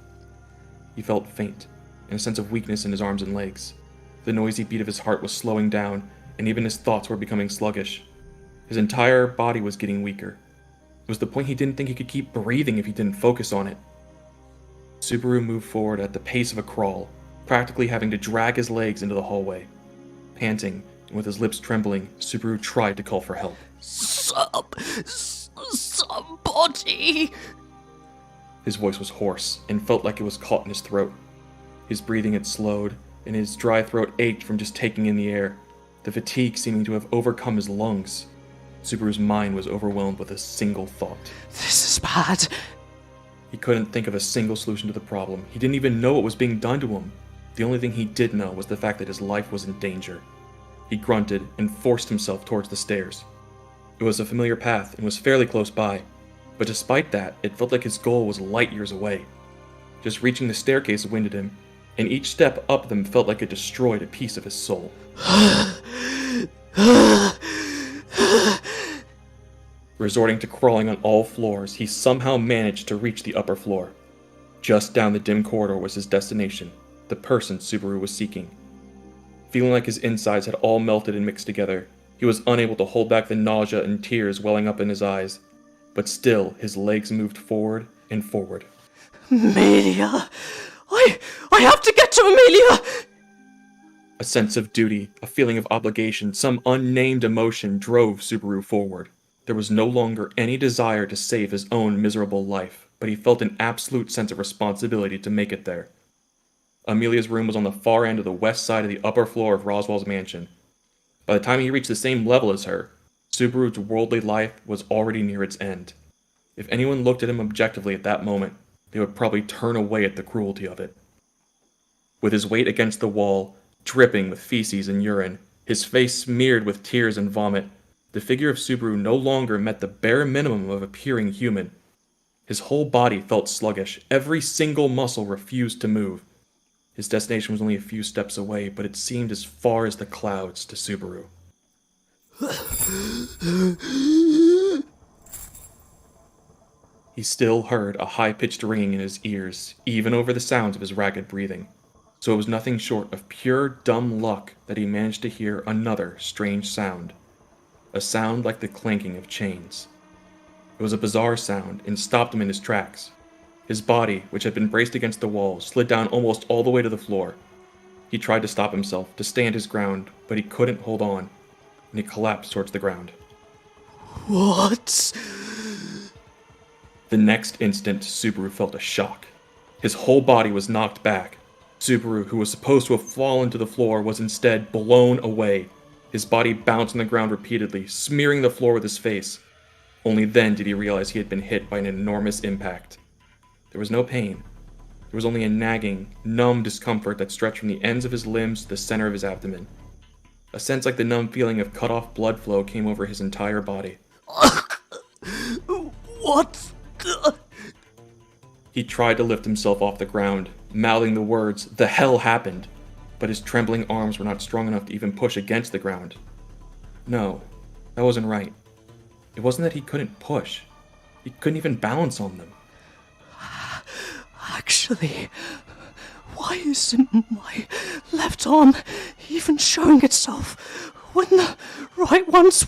He felt faint, and a sense of weakness in his arms and legs. The noisy beat of his heart was slowing down, and even his thoughts were becoming sluggish. His entire body was getting weaker. It was the point he didn't think he could keep breathing if he didn't focus on it. Subaru moved forward at the pace of a crawl, practically having to drag his legs into the hallway. Panting, and with his lips trembling, Subaru tried to call for help. Somebody! His voice was hoarse, and felt like it was caught in his throat. His breathing had slowed, and his dry throat ached from just taking in the air, the fatigue seeming to have overcome his lungs. Subaru's mind was overwhelmed with a single thought. This is bad. He couldn't think of a single solution to the problem. He didn't even know what was being done to him. The only thing he did know was the fact that his life was in danger. He grunted and forced himself towards the stairs. It was a familiar path and was fairly close by, but despite that, it felt like his goal was light years away. Just reaching the staircase winded him, and each step up them felt like it destroyed a piece of his soul. Resorting to crawling on all floors, he somehow managed to reach the upper floor. Just down the dim corridor was his destination, the person Subaru was seeking. Feeling like his insides had all melted and mixed together, he was unable to hold back the nausea and tears welling up in his eyes. But still, his legs moved forward and forward. Amelia! I have to get to Amelia! A sense of duty, a feeling of obligation, some unnamed emotion drove Subaru forward. There was no longer any desire to save his own miserable life, but he felt an absolute sense of responsibility to make it there. Amelia's room was on the far end of the west side of the upper floor of Roswell's mansion. By the time he reached the same level as her, Subaru's worldly life was already near its end. If anyone looked at him objectively at that moment, they would probably turn away at the cruelty of it. With his weight against the wall, dripping with feces and urine, his face smeared with tears and vomit, the figure of Subaru no longer met the bare minimum of appearing human. His whole body felt sluggish, every single muscle refused to move. His destination was only a few steps away, but it seemed as far as the clouds to Subaru. He still heard a high-pitched ringing in his ears, even over the sounds of his ragged breathing. So it was nothing short of pure dumb luck that he managed to hear another strange sound. A sound like the clanking of chains. It was a bizarre sound and stopped him in his tracks. His body, which had been braced against the wall, slid down almost all the way to the floor. He tried to stop himself, to stand his ground, but he couldn't hold on, and he collapsed towards the ground. What? The next instant, Subaru felt a shock. His whole body was knocked back. Subaru, who was supposed to have fallen to the floor, was instead blown away. His body bounced on the ground repeatedly, smearing the floor with his face. Only then did he realize he had been hit by an enormous impact. There was no pain. There was only a nagging, numb discomfort that stretched from the ends of his limbs to the center of his abdomen. A sense like the numb feeling of cut-off blood flow came over his entire body. What the... He tried to lift himself off the ground, mouthing the words, "The hell happened?" But his trembling arms were not strong enough to even push against the ground. No, that wasn't right. It wasn't that he couldn't push. He couldn't even balance on them. Actually, why isn't my left arm even showing itself when the right one's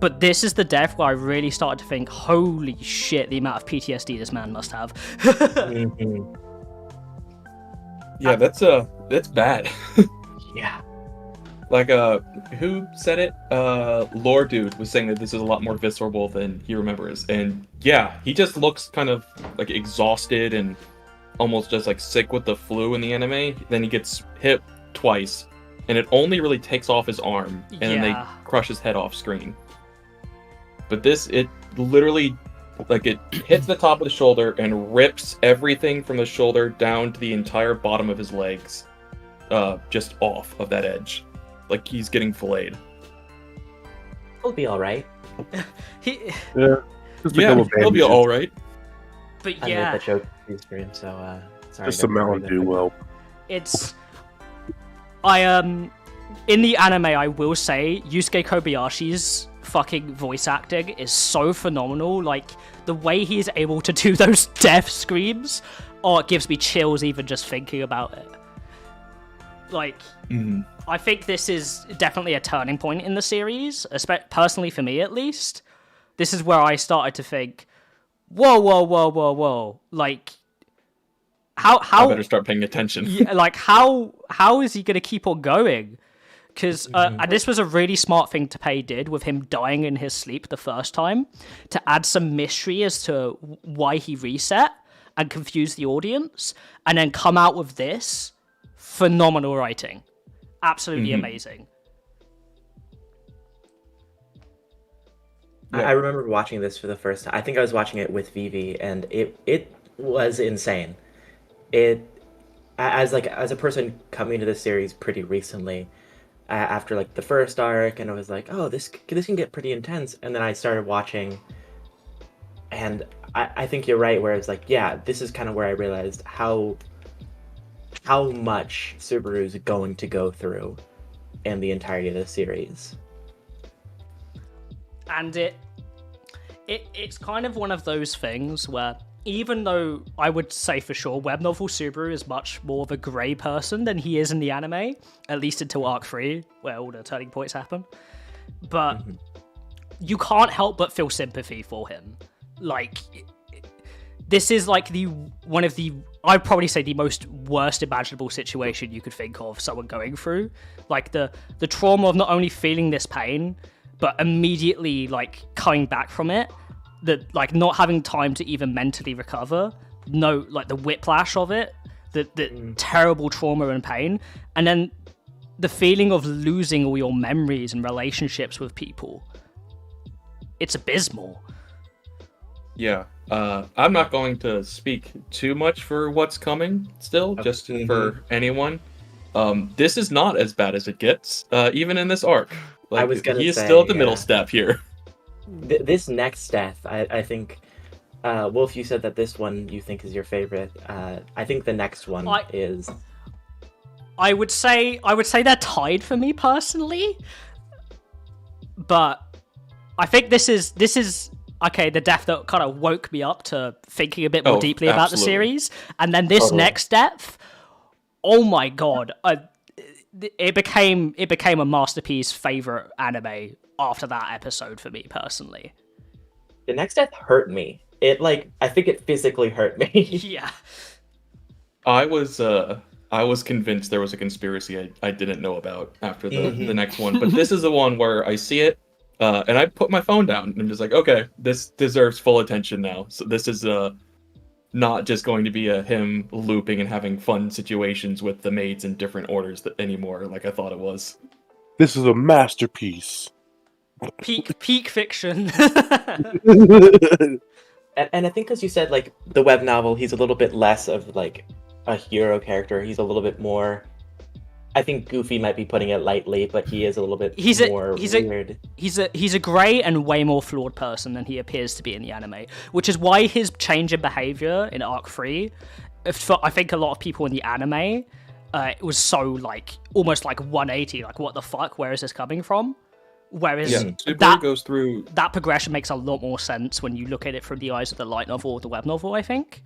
But this is the death where I really started to think, holy shit, the amount of PTSD this man must have. Mhm. Yeah, that's bad. Yeah. Like, who said it? Lore Dude was saying that this is a lot more visceral than he remembers. And yeah, he just looks kind of like exhausted and almost just like sick with the flu in the anime. Then he gets hit twice, and it only really takes off his arm, and then they crush his head off screen. But this, it literally, like, it hits the top of the shoulder and rips everything from the shoulder down to the entire bottom of his legs, just off of that edge. Like he's getting filleted. He'll be all right. He'll be all right. But I yeah, made the joke for him, so sorry. Just a Mountain Dew will. it's in the anime, I will say Yusuke Kobayashi's fucking voice acting is so phenomenal. Like the way he is able to do those death screams, it gives me chills even just thinking about it. Like, I think this is definitely a turning point in the series, personally for me at least. This is where I started to think, whoa. Like, how I better start paying attention. Yeah, like how is he gonna keep on going? Because and this was a really smart thing Tappei did with him dying in his sleep the first time, to add some mystery as to why he reset and confuse the audience, and then come out with this phenomenal writing, absolutely amazing. I remember watching this for the first time. I think I was watching it with Vivi, and it was insane. As a person coming to this series pretty recently, after like the first arc, and I was like, oh, this can get pretty intense, and then I started watching, and I think you're right, where it's like, yeah, this is kind of where I realized how much Subaru's going to go through in the entirety of the series. And it's kind of one of those things where, even though I would say for sure web novel Subaru is much more of a grey person than he is in the anime, at least until arc 3, where all the turning points happen, but you can't help but feel sympathy for him. Like, this is like I'd probably say the most worst imaginable situation you could think of someone going through. Like the trauma of not only feeling this pain, but immediately like coming back from it, that like not having time to even mentally recover, like the whiplash of it, the terrible trauma and pain, and then the feeling of losing all your memories and relationships with people. It's abysmal. Yeah. I'm not going to speak too much for what's coming still, just for anyone. This is not as bad as it gets, even in this arc. Like, I was gonna he is say, still at the middle step here. This next death, I think, Wolf, you said that this one you think is your favorite. I think the next one is. I would say they're tied for me personally, but I think this is okay. The death that kind of woke me up to thinking a bit more deeply about the series, and then this next death. Oh my god! It became a masterpiece favorite anime after that episode for me personally. The next death hurt me. I think it physically hurt me. Yeah. I was convinced there was a conspiracy I didn't know about after the next one, but this is the one where I see it, and I put my phone down and I'm just like, okay, this deserves full attention now. So this is not just going to be him looping and having fun situations with the maids in different orders anymore, like I thought it was. This is a masterpiece. Peak fiction. And I think, because you said, like, the web novel, he's a little bit less of, like, a hero character. He's a little bit more... I think Goofy might be putting it lightly, but he is a little bit more weird. He's a grey and way more flawed person than he appears to be in the anime, which is why his change in behaviour in Arc 3, I think a lot of people in the anime, it was so, like, almost like 180, like, what the fuck, where is this coming from? Whereas Subaru goes through... that progression makes a lot more sense when you look at it from the eyes of the light novel or the web novel, I think.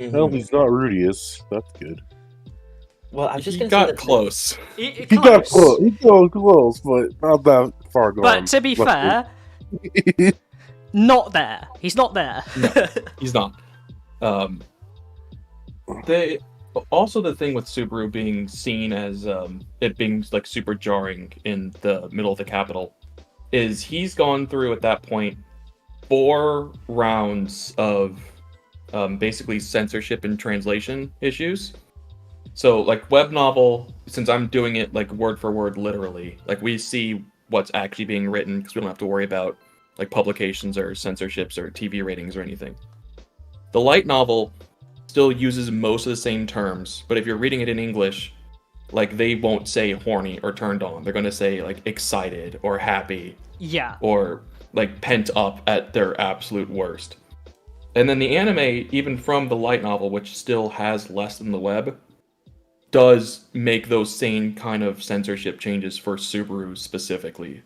Well, he's not Rudius. That's good. Well, I'm just he gonna say got close. He got close. He got close, but not that far gone. But to be fair, Not there. He's not there. No, he's not. They also, the thing with Subaru being seen as it being like super jarring in the middle of the capital is he's gone through at that point 4 rounds of basically censorship and translation issues. So like web novel, since I'm doing it like word for word literally, like we see what's actually being written because we don't have to worry about like publications or censorships or TV ratings or anything. The light novel still uses most of the same terms, but if you're reading it in English, like they won't say horny or turned on. They're going to say like excited or happy. Yeah. Or like pent up at their absolute worst. And then the anime, even from the light novel, which still has less than the web, does make those same kind of censorship changes for Subaru specifically.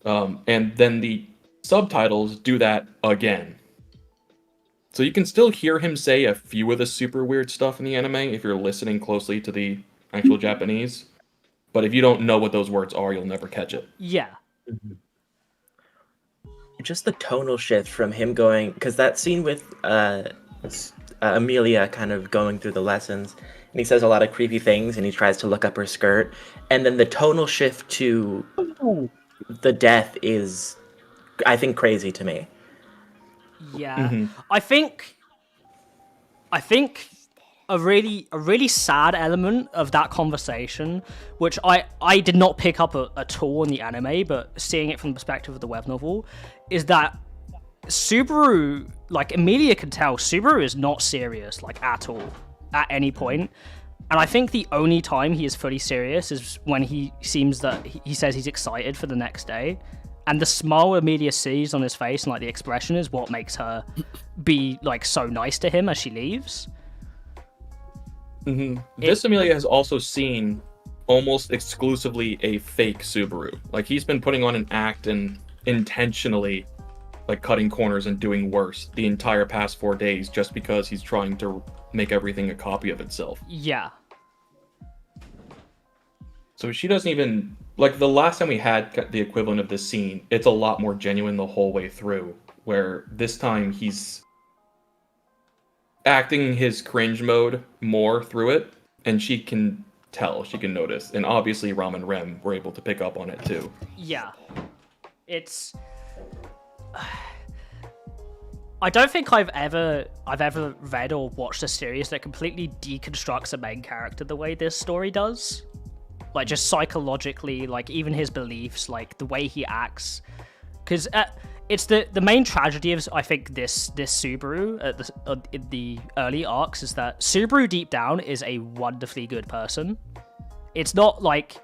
And then the subtitles do that again. So you can still hear him say a few of the super weird stuff in the anime if you're listening closely to the actual Japanese. But if you don't know what those words are, you'll never catch it. Yeah. Just the tonal shift from him going, because that scene with Amelia kind of going through the lessons, and he says a lot of creepy things, and he tries to look up her skirt, and then the tonal shift to the death is, I think, crazy to me. Yeah. Mhm. I think a really sad element of that conversation, which I did not pick up at all in the anime, but seeing it from the perspective of the web novel, is that Subaru, like Emilia can tell, Subaru is not serious, like at all, at any point. And I think the only time he is fully serious is when he seems that he says he's excited for the next day. And the smile Emilia sees on his face and like the expression is what makes her be like so nice to him as she leaves. Mm-hmm. This Amelia has also seen almost exclusively a fake Subaru. Like he's been putting on an act and intentionally like cutting corners and doing worse the entire past 4 days just because he's trying to make everything a copy of itself. Yeah. So she doesn't even like the last time we had the equivalent of this scene, it's a lot more genuine the whole way through, where this time he's acting his cringe mode more through it, and she can tell, she can notice. And obviously Ram and Rem were able to pick up on it too. Yeah. It's I don't think I've ever read or watched a series that completely deconstructs a main character the way this story does. Like just psychologically, like even his beliefs, like the way he acts. Because it's the main tragedy of I think this Subaru in the early arcs is that Subaru deep down is a wonderfully good person. It's not like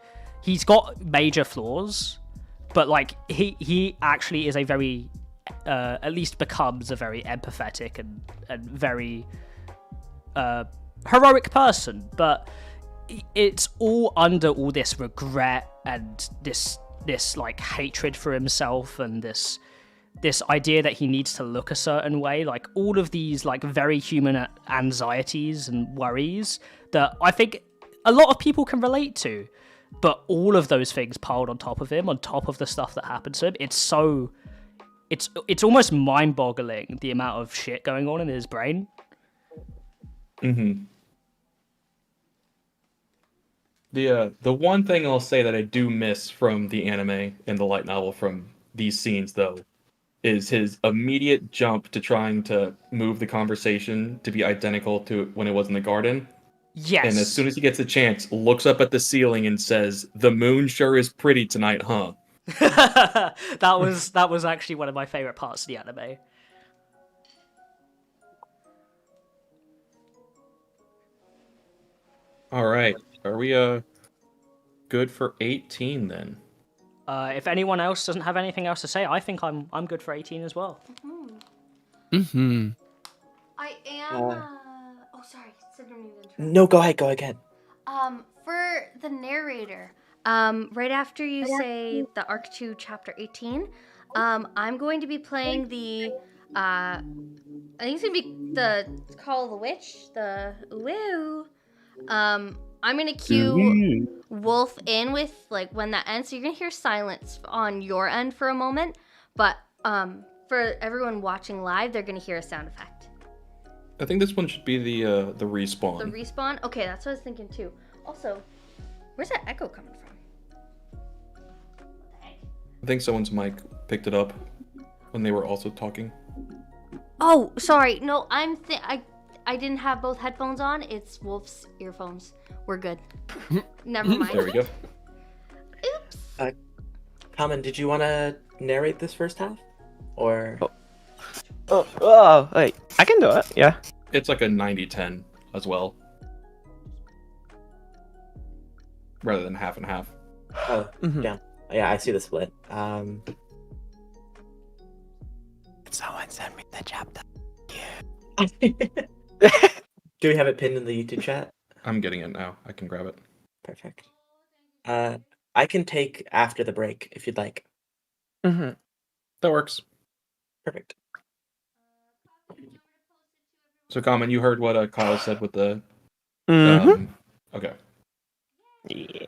he's got major flaws, but like he actually is a very at least becomes a very empathetic and very heroic person. But it's all under all this regret and this like hatred for himself and this idea that he needs to look a certain way, like all of these like very human anxieties and worries that I think a lot of people can relate to. But all of those things piled on top of him, on top of the stuff that happened to him, it's almost mind-boggling the amount of shit going on in his brain. Mm-hmm. The one thing I'll say that I do miss from the anime and the light novel from these scenes, though, is his immediate jump to trying to move the conversation to be identical to when it was in the garden. Yes. And as soon as he gets a chance, looks up at the ceiling and says, "The moon sure is pretty tonight, huh?" that was actually one of my favorite parts of the anime. All right. Are we good for 18 then? If anyone else doesn't have anything else to say, I think I'm good for 18 as well. Mm-hmm. I am. Oh, sorry. No, go ahead. For the narrator, right after you say the Arc 2 Chapter 18, I'm going to be playing the. I think it's gonna be the Call of the Witch, the woo. I'm gonna cue Wolf in with like when that ends, so you're gonna hear silence on your end for a moment. But for everyone watching live, they're gonna hear a sound effect. I think this one should be the respawn. The respawn? Okay, that's what I was thinking too. Also, where's that echo coming from? I think someone's mic picked it up when they were also talking. Oh, sorry. No, I didn't have both headphones on. It's Wolf's earphones. We're good. Never mind. There we go. Oops. Common, did you want to narrate this first half? Or... Wait, I can do it, yeah. It's like a 90-10 as well. Rather than half and half. Oh, yeah. Yeah, I see the split. Someone send me the chapter. Do we have it pinned in the YouTube chat? I'm getting it now. I can grab it. Perfect. I can take after the break if you'd like. That works. Perfect. So, Common, you heard what Kyle said with the... Okay. Yeah.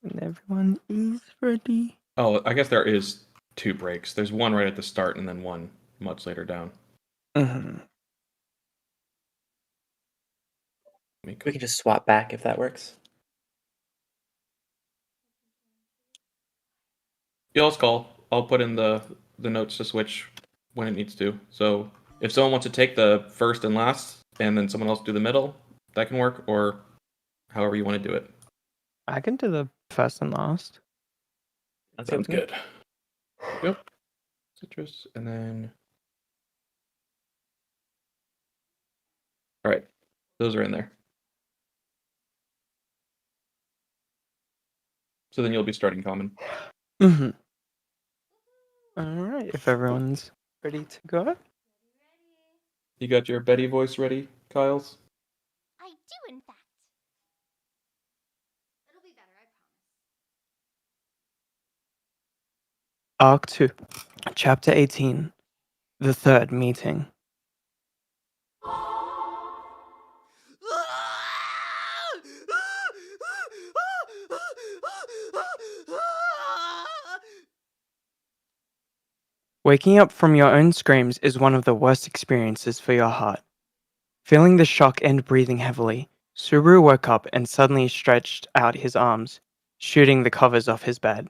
And everyone is ready. Oh, I guess there is 2 breaks. There's one right at the start and then one much later down. We can just swap back if that works. Y'all's call. I'll put in the notes to switch when it needs to. So if someone wants to take the first and last, and then someone else do the middle, that can work, or however you want to do it. I can do the first and last. That Sounds good. Yep. Citrus, and then... Alright. Those are in there. So then you'll be starting Common. Alright, if everyone's ready to go. You got your Betty voice ready, Kyles? I do, in fact. It'll be better, I promise. Arc 2, Chapter 18, The Third Meeting. Waking up from your own screams is one of the worst experiences for your heart. Feeling the shock and breathing heavily, Subaru woke up and suddenly stretched out his arms, shooting the covers off his bed.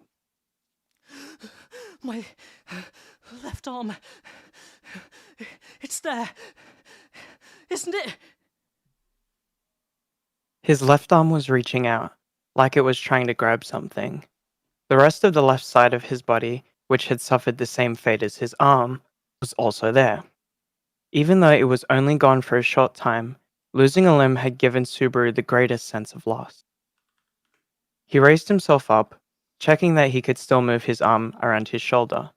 My left arm. It's there. Isn't it? His left arm was reaching out, like it was trying to grab something. The rest of the left side of his body, which had suffered the same fate as his arm, was also there. Even though it was only gone for a short time, losing a limb had given Subaru the greatest sense of loss. He raised himself up, checking that he could still move his arm around his shoulder.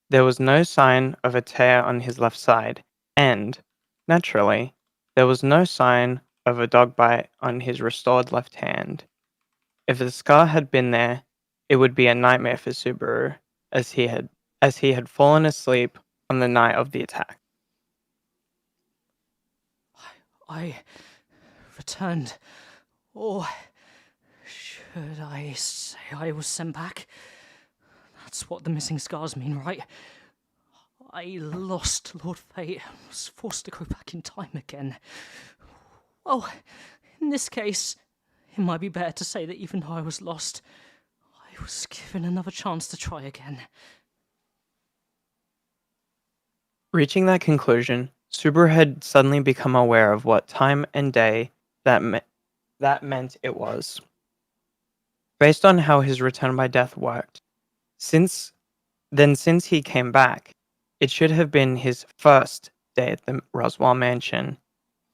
There was no sign of a tear on his left side, and, naturally, there was no sign of a dog bite on his restored left hand. If the scar had been there, it would be a nightmare for Subaru, as he had fallen asleep on the night of the attack. I returned. Or should I say I was sent back? That's what the missing scars mean, right? I lost Lord Fate and was forced to go back in time again. Well, in this case, it might be better to say that even though I was lost, I was given another chance to try again. Reaching that conclusion, Subaru had suddenly become aware of what time and day that meant it was. Based on how his return by death worked, since he came back, it should have been his first day at the Roswell mansion.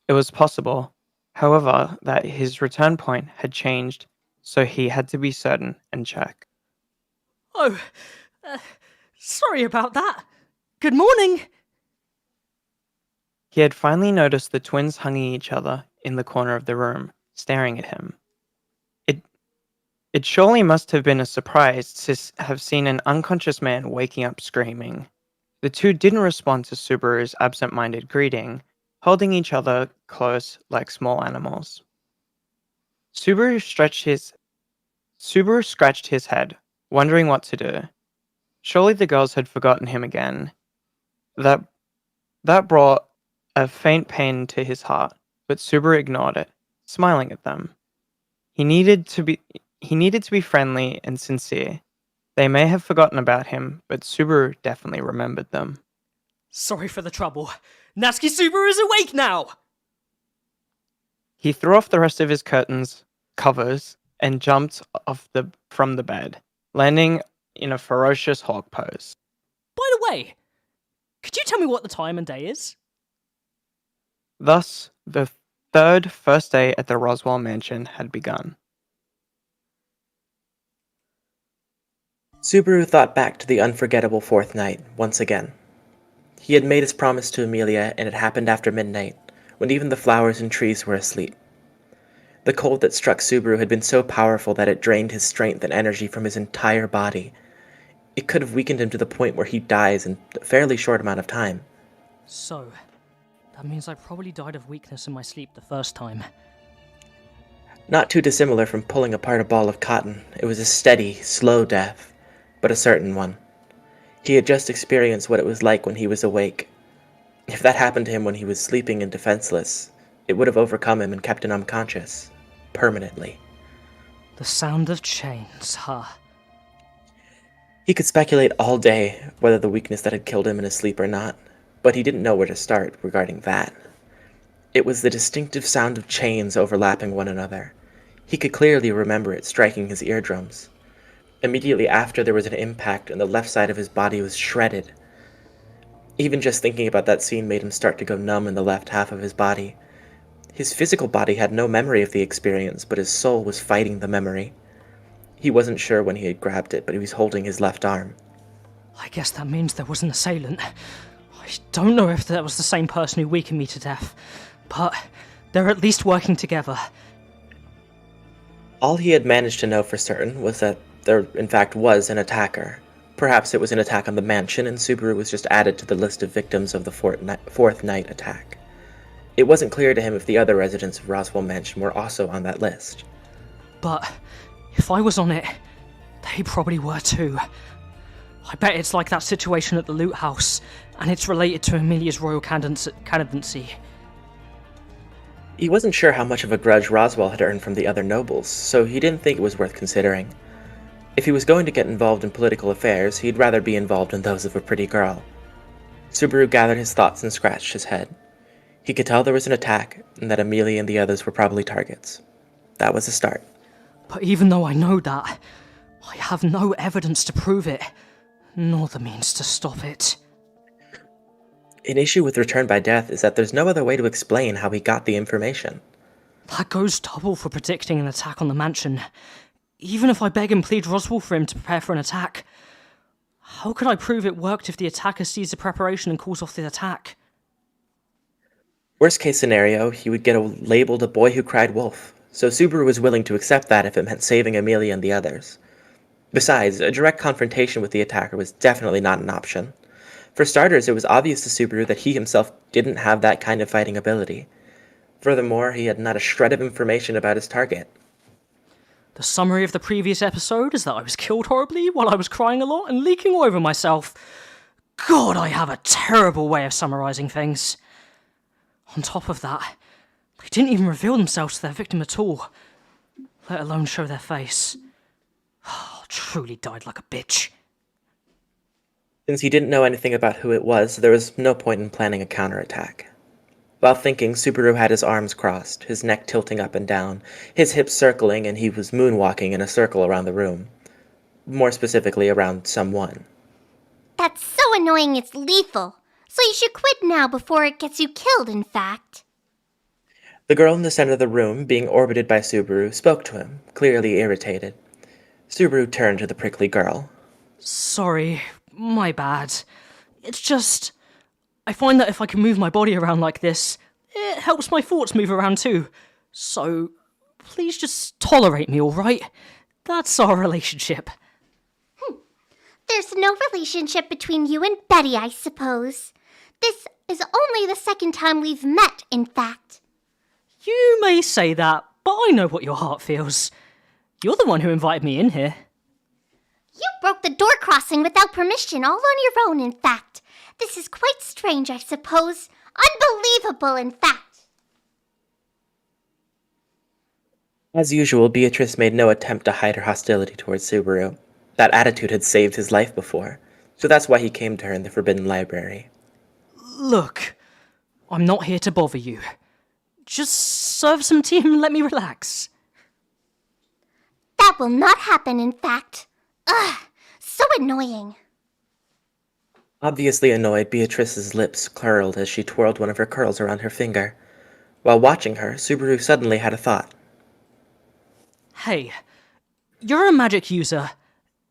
It was possible, however, that his return point had changed, so he had to be certain and check. Oh, sorry about that. Good morning. He had finally noticed the twins hugging each other in the corner of the room, staring at him. It surely must have been a surprise to have seen an unconscious man waking up screaming. The two didn't respond to Subaru's absent-minded greeting, holding each other close like small animals. Subaru Subaru scratched his head, wondering what to do. Surely the girls had forgotten him again. That brought a faint pain to his heart, but Subaru ignored it, smiling at them. He needed to be friendly and sincere. They may have forgotten about him, but Subaru definitely remembered them. Sorry for the trouble. Natsuki Subaru is awake now! He threw off the rest of his covers, and jumped from the bed, landing in a ferocious hawk pose. By the way, could you tell me what the time and day is? Thus, the first day at the Roswell mansion had begun. Subaru thought back to the unforgettable fourth night, once again. He had made his promise to Amelia, and it happened after midnight, when even the flowers and trees were asleep. The cold that struck Subaru had been so powerful that it drained his strength and energy from his entire body. It could have weakened him to the point where he dies in a fairly short amount of time. So, that means I probably died of weakness in my sleep the first time. Not too dissimilar from pulling apart a ball of cotton, it was a steady, slow death, but a certain one. He had just experienced what it was like when he was awake. If that happened to him when he was sleeping and defenseless, it would have overcome him and kept him unconscious. Permanently. The sound of chains, huh? He could speculate all day whether the weakness that had killed him in his sleep or not, but he didn't know where to start regarding that. It was the distinctive sound of chains overlapping one another. He could clearly remember it striking his eardrums. Immediately after, there was an impact and the left side of his body was shredded. Even just thinking about that scene made him start to go numb in the left half of his body. His physical body had no memory of the experience, but his soul was fighting the memory. He wasn't sure when he had grabbed it, but he was holding his left arm. I guess that means there was an assailant. I don't know if that was the same person who weakened me to death, but they're at least working together. All he had managed to know for certain was that there, in fact, was an attacker. Perhaps it was an attack on the mansion, and Subaru was just added to the list of victims of the fourth night attack. It wasn't clear to him if the other residents of Roswell Mansion were also on that list. But if I was on it, they probably were too. I bet it's like that situation at the loot house, and it's related to Amelia's royal candidacy. He wasn't sure how much of a grudge Roswell had earned from the other nobles, so he didn't think it was worth considering. If he was going to get involved in political affairs, he'd rather be involved in those of a pretty girl. Subaru gathered his thoughts and scratched his head. He could tell there was an attack, and that Amelia and the others were probably targets. That was a start. But even though I know that, I have no evidence to prove it, nor the means to stop it. An issue with Return by Death is that there's no other way to explain how he got the information. That goes double for predicting an attack on the mansion. Even if I beg and plead Roswell for him to prepare for an attack, how could I prove it worked if the attacker sees the preparation and calls off the attack? Worst case scenario, he would get labeled a boy who cried wolf, so Subaru was willing to accept that if it meant saving Amelia and the others. Besides, a direct confrontation with the attacker was definitely not an option. For starters, it was obvious to Subaru that he himself didn't have that kind of fighting ability. Furthermore, he had not a shred of information about his target. The summary of the previous episode is that I was killed horribly while I was crying a lot and leaking all over myself. God, I have a terrible way of summarizing things. On top of that, they didn't even reveal themselves to their victim at all, let alone show their face. Truly died like a bitch. Since he didn't know anything about who it was, there was no point in planning a counterattack. While thinking, Subaru had his arms crossed, his neck tilting up and down, his hips circling, and he was moonwalking in a circle around the room. More specifically, around someone. That's so annoying it's lethal. So you should quit now before it gets you killed, in fact. The girl in the center of the room, being orbited by Subaru, spoke to him, clearly irritated. Subaru turned to the prickly girl. Sorry, my bad. It's just, I find that if I can move my body around like this, it helps my thoughts move around too. So, please just tolerate me, alright? That's our relationship. There's no relationship between you and Betty, I suppose. This is only the second time we've met, in fact. You may say that, but I know what your heart feels. You're the one who invited me in here. You broke the door crossing without permission, all on your own, in fact. This is quite strange, I suppose. Unbelievable, in fact. As usual, Beatrice made no attempt to hide her hostility towards Subaru. That attitude had saved his life before, so that's why he came to her in the Forbidden Library. Look, I'm not here to bother you. Just serve some tea and let me relax. That will not happen, in fact. Ugh, so annoying. Obviously annoyed, Beatrice's lips curled as she twirled one of her curls around her finger. While watching her, Subaru suddenly had a thought. Hey, you're a magic user,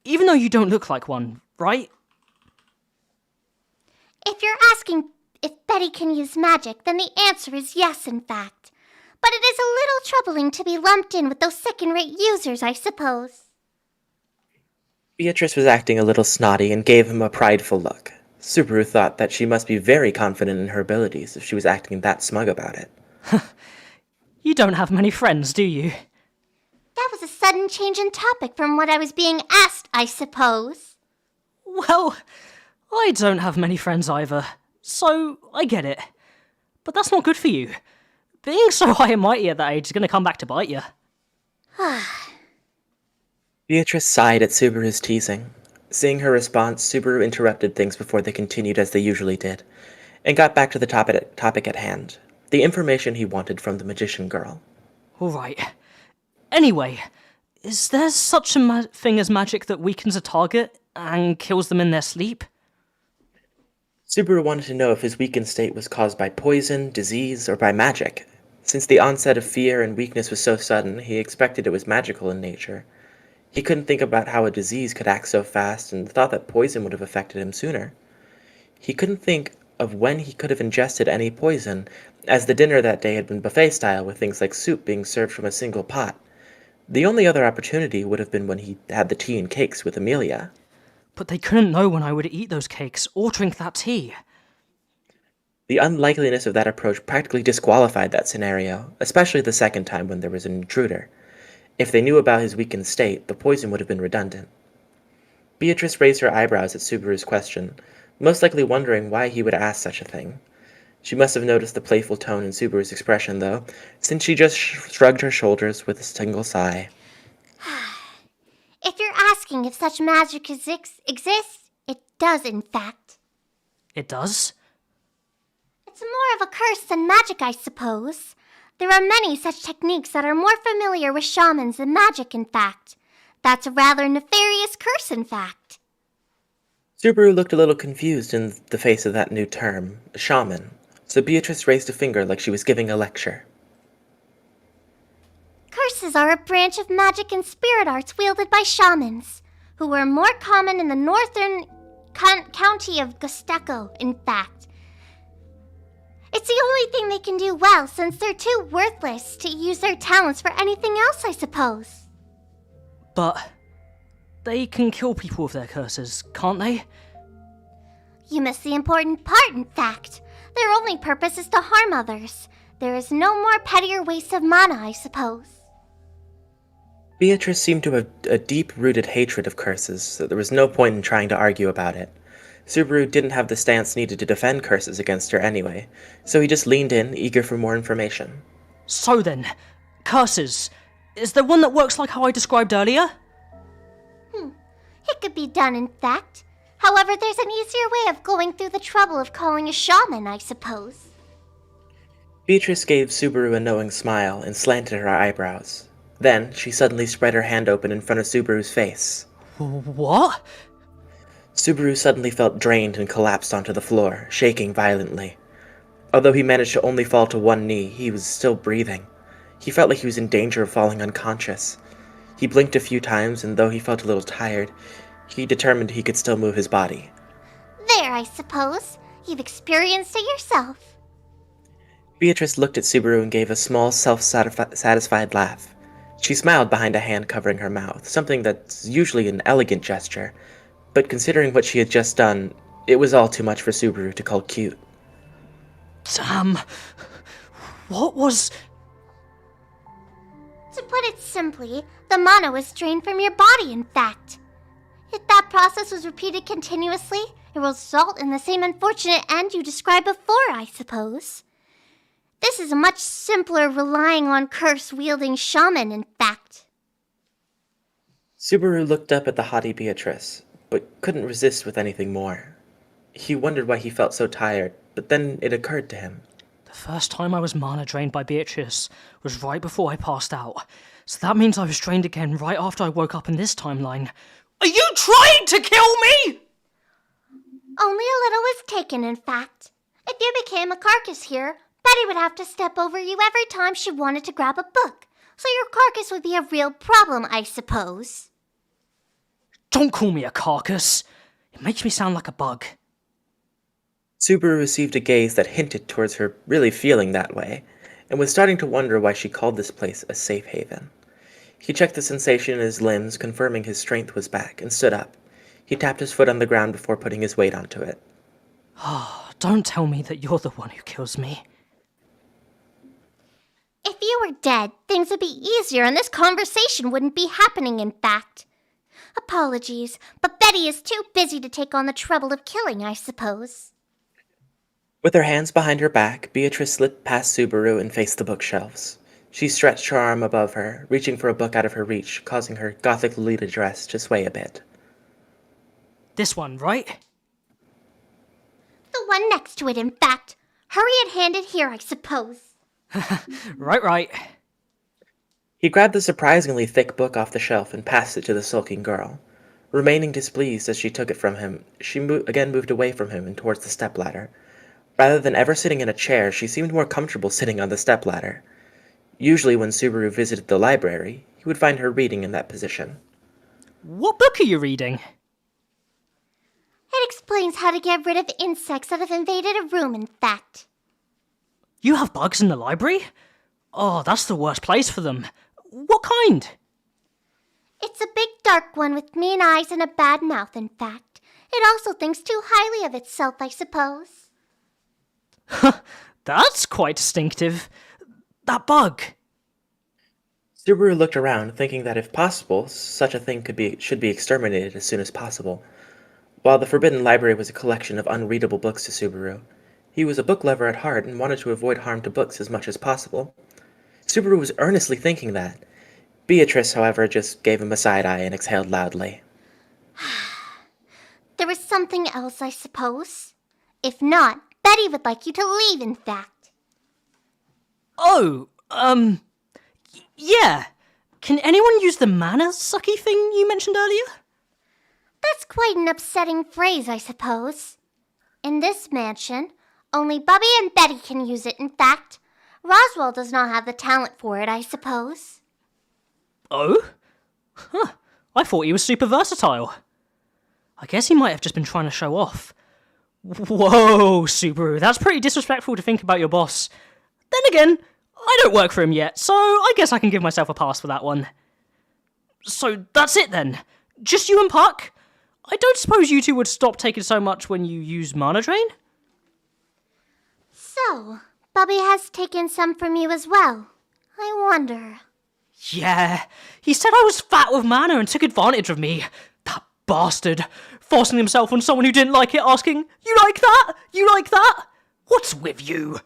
even though you don't look like one, right? If you're asking if Betty can use magic, then the answer is yes, in fact. But it is a little troubling to be lumped in with those second-rate users, I suppose. Beatrice was acting a little snotty and gave him a prideful look. Subaru thought that she must be very confident in her abilities if she was acting that smug about it. You don't have many friends, do you? That was a sudden change in topic from what I was being asked, I suppose. Well, I don't have many friends either, so I get it. But that's not good for you. Being so high and mighty at that age is going to come back to bite you. Beatrice sighed at Subaru's teasing. Seeing her response, Subaru interrupted things before they continued as they usually did, and got back to the topic at hand, the information he wanted from the magician girl. Alright. Anyway, is there such a thing as magic that weakens a target and kills them in their sleep? Subaru wanted to know if his weakened state was caused by poison, disease, or by magic. Since the onset of fear and weakness was so sudden, he expected it was magical in nature. He couldn't think about how a disease could act so fast and thought that poison would have affected him sooner. He couldn't think of when he could have ingested any poison, as the dinner that day had been buffet-style with things like soup being served from a single pot. The only other opportunity would have been when he had the tea and cakes with Amelia. But they couldn't know when I would eat those cakes or drink that tea. The unlikeliness of that approach practically disqualified that scenario, especially the second time when there was an intruder. If they knew about his weakened state, the poison would have been redundant. Beatrice raised her eyebrows at Subaru's question, most likely wondering why he would ask such a thing. She must have noticed the playful tone in Subaru's expression, though, since she just shrugged her shoulders with a single sigh. If you're asking if such magic exists, it does, in fact. It does? It's more of a curse than magic, I suppose. There are many such techniques that are more familiar with shamans than magic, in fact. That's a rather nefarious curse, in fact. Subaru looked a little confused in the face of that new term, shaman, so Beatrice raised a finger like she was giving a lecture. Curses are a branch of magic and spirit arts wielded by shamans, who are more common in the northern county of Gusteco, in fact. It's the only thing they can do well, since they're too worthless to use their talents for anything else, I suppose. But they can kill people with their curses, can't they? You missed the important part, in fact. Their only purpose is to harm others. There is no more pettier waste of mana, I suppose. Beatrice seemed to have a deep-rooted hatred of curses, so there was no point in trying to argue about it. Subaru didn't have the stance needed to defend curses against her anyway, so he just leaned in, eager for more information. So then, curses. Is there one that works like how I described earlier? It could be done, in fact. However, there's an easier way of going through the trouble of calling a shaman, I suppose. Beatrice gave Subaru a knowing smile and slanted her eyebrows. Then, she suddenly spread her hand open in front of Subaru's face. What? Subaru suddenly felt drained and collapsed onto the floor, shaking violently. Although he managed to only fall to one knee, he was still breathing. He felt like he was in danger of falling unconscious. He blinked a few times, and though he felt a little tired, he determined he could still move his body. There, I suppose. You've experienced it yourself. Beatrice looked at Subaru and gave a small, self-satisfied laugh. She smiled behind a hand covering her mouth, something that's usually an elegant gesture, but considering what she had just done, it was all too much for Subaru to call cute. Damn. What was... To put it simply, The mana was drained from your body, in fact. If that process was repeated continuously, it will result in the same unfortunate end you described before, I suppose. This is a much simpler relying on curse-wielding shaman, in fact. Subaru looked up at the haughty Beatrice, but couldn't resist with anything more. He wondered why he felt so tired, but then it occurred to him. The first time I was mana drained by Beatrice was right before I passed out, so that means I was drained again right after I woke up in this timeline. Are you trying to kill me? Only a little was taken, in fact. If you became a carcass here, Betty would have to step over you every time she wanted to grab a book, so your carcass would be a real problem, I suppose. Don't call me a carcass. It makes me sound like a bug. Subaru received a gaze that hinted towards her really feeling that way, and was starting to wonder why she called this place a safe haven. He checked the sensation in his limbs, confirming his strength was back, and stood up. He tapped his foot on the ground before putting his weight onto it. Don't tell me that you're the one who kills me. If you were dead, things would be easier and this conversation wouldn't be happening, in fact. Apologies, but Betty is too busy to take on the trouble of killing, I suppose. With her hands behind her back, Beatrice slipped past Subaru and faced the bookshelves. She stretched her arm above her, reaching for a book out of her reach, causing her gothic Lolita dress to sway a bit. This one, right? The one next to it, in fact. Hurry and hand it here, I suppose. Right. He grabbed the surprisingly thick book off the shelf and passed it to the sulking girl. Remaining displeased as she took it from him, she again moved away from him and towards the stepladder. Rather than ever sitting in a chair, she seemed more comfortable sitting on the stepladder. Usually when Subaru visited the library, he would find her reading in that position. What book are you reading? It explains how to get rid of insects that have invaded a room, in fact. You have bugs in the library? Oh, that's the worst place for them. What kind? It's a big dark one with mean eyes and a bad mouth, in fact. It also thinks too highly of itself, I suppose. That's quite distinctive. That bug. Subaru looked around, thinking that if possible, such a thing should be exterminated as soon as possible. While the Forbidden Library was a collection of unreadable books to Subaru, he was a book lover at heart and wanted to avoid harm to books as much as possible. Subaru was earnestly thinking that. Beatrice, however, just gave him a side-eye and exhaled loudly. There was something else, I suppose. If not, Betty would like you to leave, in fact. Oh, yeah. Can anyone use the mana sucky thing you mentioned earlier? That's quite an upsetting phrase, I suppose. In this mansion, only Bubby and Betty can use it, in fact. Roswell does not have the talent for it, I suppose. Oh? Huh. I thought he was super versatile. I guess he might have just been trying to show off. Whoa, Subaru, that's pretty disrespectful to think about your boss. Then again, I don't work for him yet, so I guess I can give myself a pass for that one. So that's it then? Just you and Puck? I don't suppose you two would stop taking so much when you use mana drain? So, Bubby has taken some from you as well. I wonder. Yeah, he said I was fat with mana and took advantage of me. That bastard. Forcing himself on someone who didn't like it, asking, "You like that? You like that? What's with you?"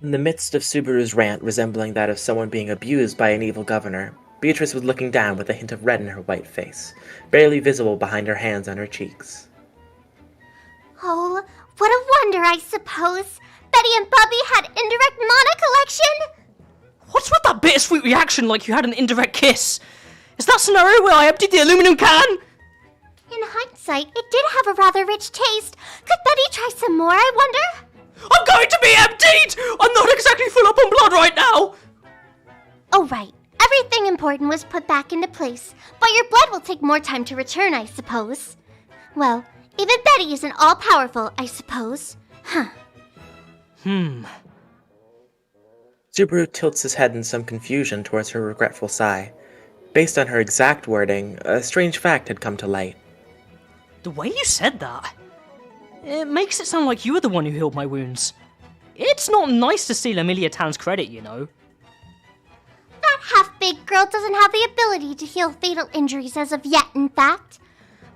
In the midst of Subaru's rant resembling that of someone being abused by an evil governor, Beatrice was looking down with a hint of red in her white face, barely visible behind her hands on her cheeks. Oh, what a wonder, I suppose. Betty and Bubby had indirect mana collection? What's with that bittersweet reaction like you had an indirect kiss? Is that scenario where I emptied the aluminum can? In hindsight, it did have a rather rich taste. Could Betty try some more, I wonder? I'm going to be emptied! I'm not exactly full up on blood right now! Oh, right. Everything important was put back into place, but your blood will take more time to return, I suppose. Well, even Betty isn't all-powerful, I suppose. Huh. Subaru tilts his head in some confusion towards her regretful sigh. Based on her exact wording, a strange fact had come to light. The way you said that, it makes it sound like you were the one who healed my wounds. It's not nice to steal Amelia Tan's credit, you know. That half-baked big girl doesn't have the ability to heal fatal injuries as of yet, in fact.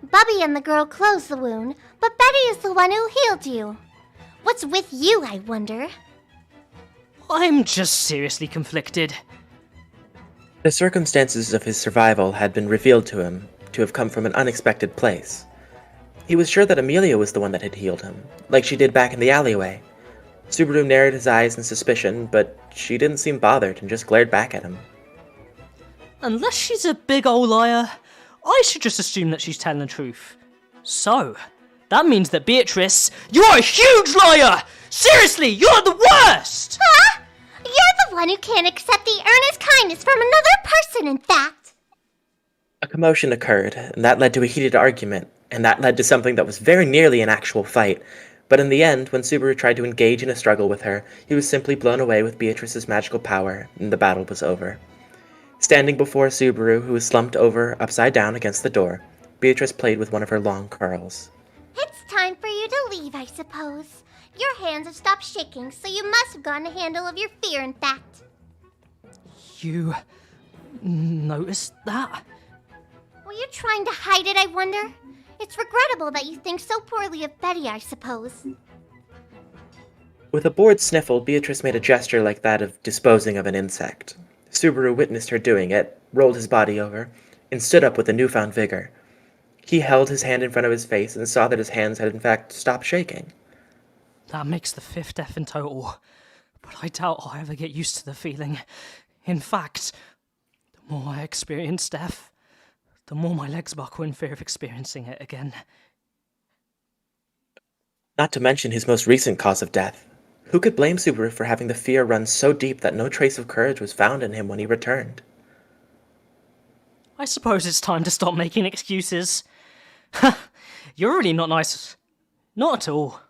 Bubby and the girl closed the wound, but Betty is the one who healed you. What's with you, I wonder? I'm just seriously conflicted. The circumstances of his survival had been revealed to him to have come from an unexpected place. He was sure that Amelia was the one that had healed him, like she did back in the alleyway. Subaru narrowed his eyes in suspicion, but she didn't seem bothered and just glared back at him. Unless she's a big ol' liar, I should just assume that she's telling the truth. So, that means that Beatrice, you're a huge liar! Seriously, you're the worst! Huh? You're the one who can't accept the earnest kindness from another person, in fact. A commotion occurred, and that led to a heated argument, and that led to something that was very nearly an actual fight. But in the end, when Subaru tried to engage in a struggle with her, he was simply blown away with Beatrice's magical power, and the battle was over. Standing before Subaru, who was slumped over upside down against the door, Beatrice played with one of her long curls. It's time for you to leave, I suppose. Your hands have stopped shaking, so you must have gotten a handle of your fear, in fact. You noticed that? Were you trying to hide it, I wonder? It's regrettable that you think so poorly of Betty, I suppose. With a bored sniffle, Beatrice made a gesture like that of disposing of an insect. Subaru witnessed her doing it, rolled his body over, and stood up with a newfound vigor. He held his hand in front of his face and saw that his hands had in fact stopped shaking. That makes the 5th death in total, but I doubt I'll ever get used to the feeling. In fact, the more I experience death, the more my legs buckle in fear of experiencing it again. Not to mention his most recent cause of death. Who could blame Subaru for having the fear run so deep that no trace of courage was found in him when he returned? I suppose it's time to stop making excuses. You're really not nice. Not at all.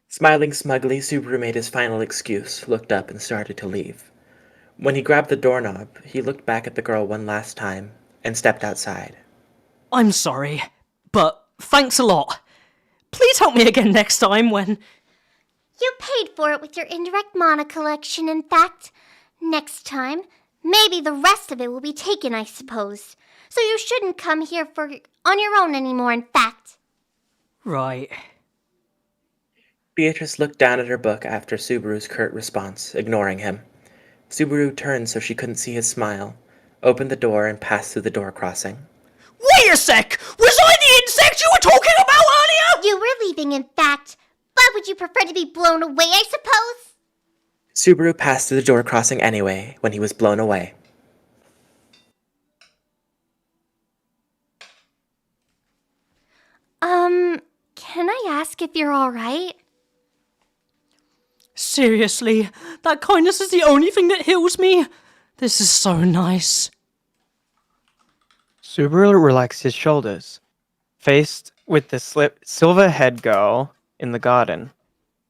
Smiling smugly, Subaru made his final excuse, looked up, and started to leave. When he grabbed the doorknob, he looked back at the girl one last time, and stepped outside. I'm sorry, but thanks a lot. Please help me again next time when... You paid for it with your indirect mana collection, in fact. Next time, maybe the rest of it will be taken, I suppose. So you shouldn't come here on your own anymore, in fact. Right. Beatrice looked down at her book after Subaru's curt response, ignoring him. Subaru turned so she couldn't see his smile, opened the door, and passed through the door crossing. Wait a sec! Was I the insect you were talking about earlier? You were leaving, in fact. But would you prefer to be blown away, I suppose? Subaru passed through the door crossing anyway, when he was blown away. Can I ask if you're alright? Seriously, that kindness is the only thing that heals me? This is so nice. Subaru relaxed his shoulders, faced with the silver-haired girl in the garden.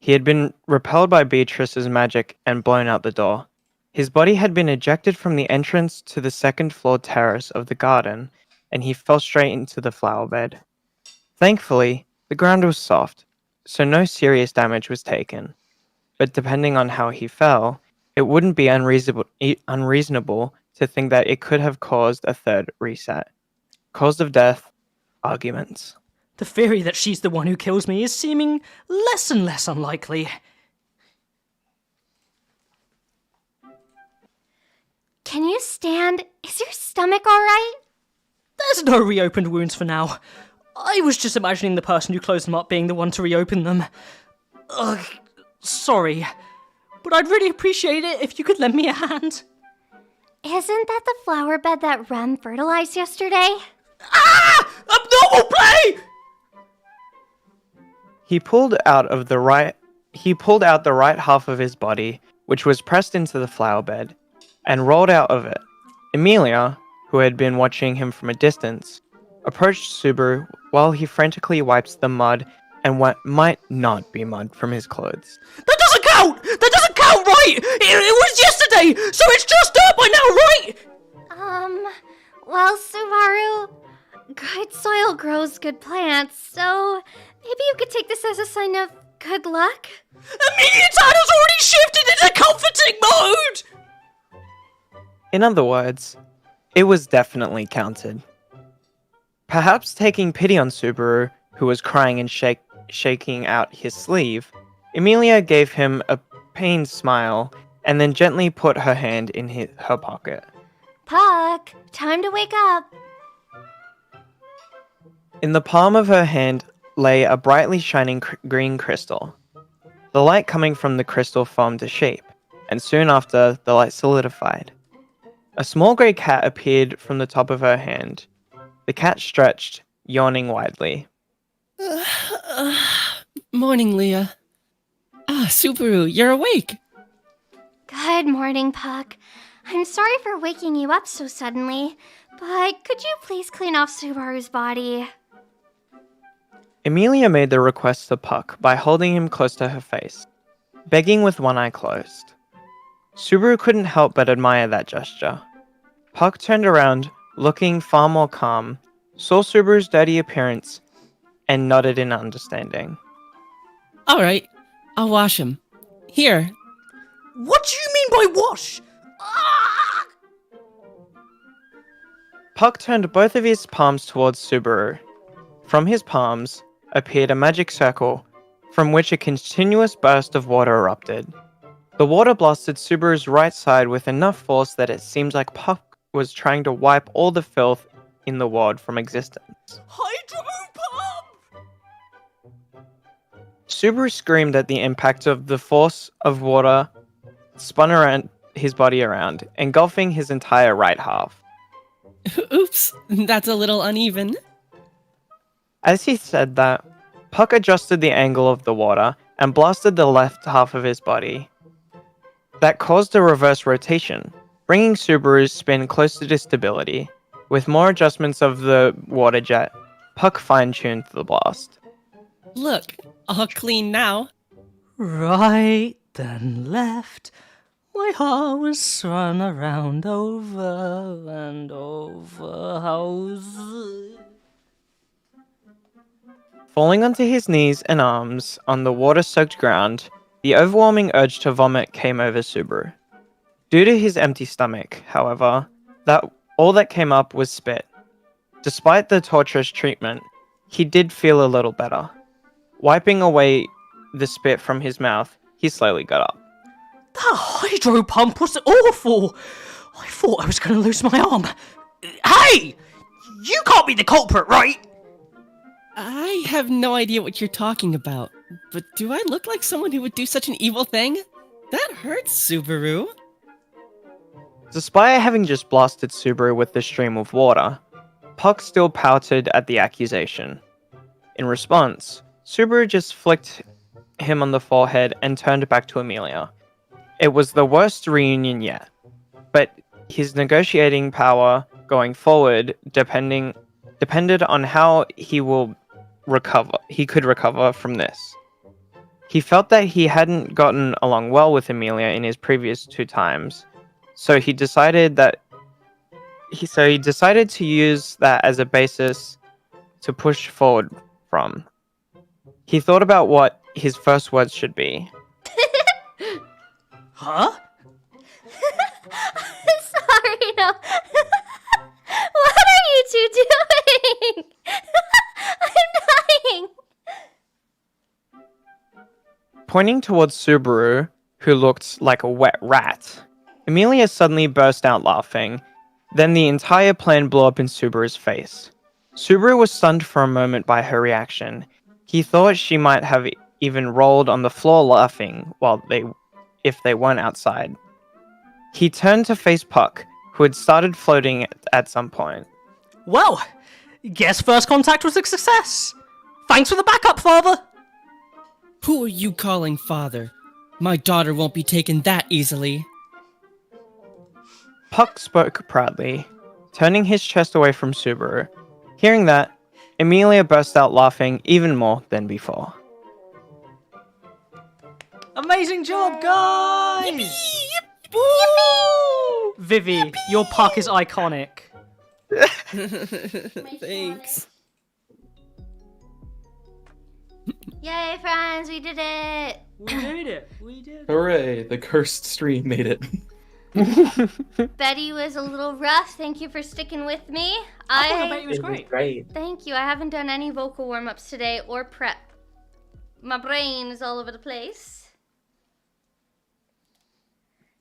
He had been repelled by Beatrice's magic and blown out the door. His body had been ejected from the entrance to the second-floor terrace of the garden, and he fell straight into the flower bed. Thankfully, the ground was soft, so no serious damage was taken. But depending on how he fell, it wouldn't be unreasonable to think that it could have caused a third reset. Cause of death, arguments. The theory that she's the one who kills me is seeming less and less unlikely. Can you stand? Is your stomach alright? There's no reopened wounds for now. I was just imagining the person who closed them up being the one to reopen them. Ugh, sorry. But I'd really appreciate it if you could lend me a hand. Isn't that the flower bed that Rem fertilized yesterday? Ah! Abnormal play! He pulled out the right half of his body, which was pressed into the flower bed, and rolled out of it. Amelia, who had been watching him from a distance, approached Subaru while he frantically wipes the mud and what might not be mud from his clothes. That doesn't count! That doesn't count, right? It was yesterday, so it's just dirt by now, right? Well, Subaru, good soil grows good plants, so maybe you could take this as a sign of good luck? Eminent Translations has already shifted into comforting mode! In other words, it was definitely counted. Perhaps taking pity on Subaru, who was crying and shaking out his sleeve, Emilia gave him a pained smile and then gently put her hand in her pocket. Puck, time to wake up. In the palm of her hand lay a brightly shining green crystal. The light coming from the crystal formed a shape, and soon after, the light solidified. A small grey cat appeared from the top of her hand. The cat stretched, yawning widely. Morning, Leah. Subaru, you're awake. Good morning, Puck. I'm sorry for waking you up so suddenly, but could you please clean off Subaru's body? Emilia made the request to Puck by holding him close to her face, begging with one eye closed. Subaru couldn't help but admire that gesture. Puck turned around, looking far more calm, saw Subaru's dirty appearance, and nodded in understanding. All right, I'll wash him. Here. What do you mean by wash? Ah! Puck turned both of his palms towards Subaru. From his palms appeared a magic circle, from which a continuous burst of water erupted. The water blasted Subaru's right side with enough force that it seemed like Puck was trying to wipe all the filth in the world from existence. Hydro pump! Subaru screamed at the impact of the force of water spun around his body around, engulfing his entire right half. Oops, that's a little uneven. As he said that, Puck adjusted the angle of the water and blasted the left half of his body. That caused a reverse rotation, bringing Subaru's spin closer to stability. With more adjustments of the water jet, Puck fine-tuned the blast. Look, all clean now. Right then left, my heart was spun around over and over. How's... Falling onto his knees and arms on the water-soaked ground, the overwhelming urge to vomit came over Subaru. Due to his empty stomach, however, all that came up was spit. Despite the torturous treatment, he did feel a little better. Wiping away the spit from his mouth, he slowly got up. That hydro pump was awful! I thought I was going to lose my arm. Hey! You can't be the culprit, right? I have no idea what you're talking about, but do I look like someone who would do such an evil thing? That hurts, Subaru. Despite having just blasted Subaru with the stream of water, Puck still pouted at the accusation. In response, Subaru just flicked him on the forehead and turned back to Emilia. It was the worst reunion yet, but his negotiating power going forward depended on how he could recover from this. He felt that he hadn't gotten along well with Emilia in his previous 2 times, so he decided to use that as a basis to push forward from. He thought about what his first words should be. Huh? Sorry, no. What are you two doing? I'm dying. Pointing towards Subaru, who looked like a wet rat, Emilia suddenly burst out laughing. Then the entire plan blew up in Subaru's face. Subaru was stunned for a moment by her reaction. He thought she might have even rolled on the floor laughing if they weren't outside. He turned to face Puck, who had started floating at some point. Well, guess first contact was a success. Thanks for the backup, father. Who are you calling father? My daughter won't be taken that easily. Puck spoke proudly, turning his chest away from Subaru. Hearing that, Emilia burst out laughing even more than before. Amazing job, guys! Yippee! Woo! Vivi, your Puck is iconic. Thanks. Yay, friends, we did it! We did it. We did it. Hooray! The cursed stream made it. Betty was a little rough. Thank you for sticking with me. I thought Betty was It was great. great. Thank you. I haven't done any vocal warm-ups today or prep. My brain is all over the place.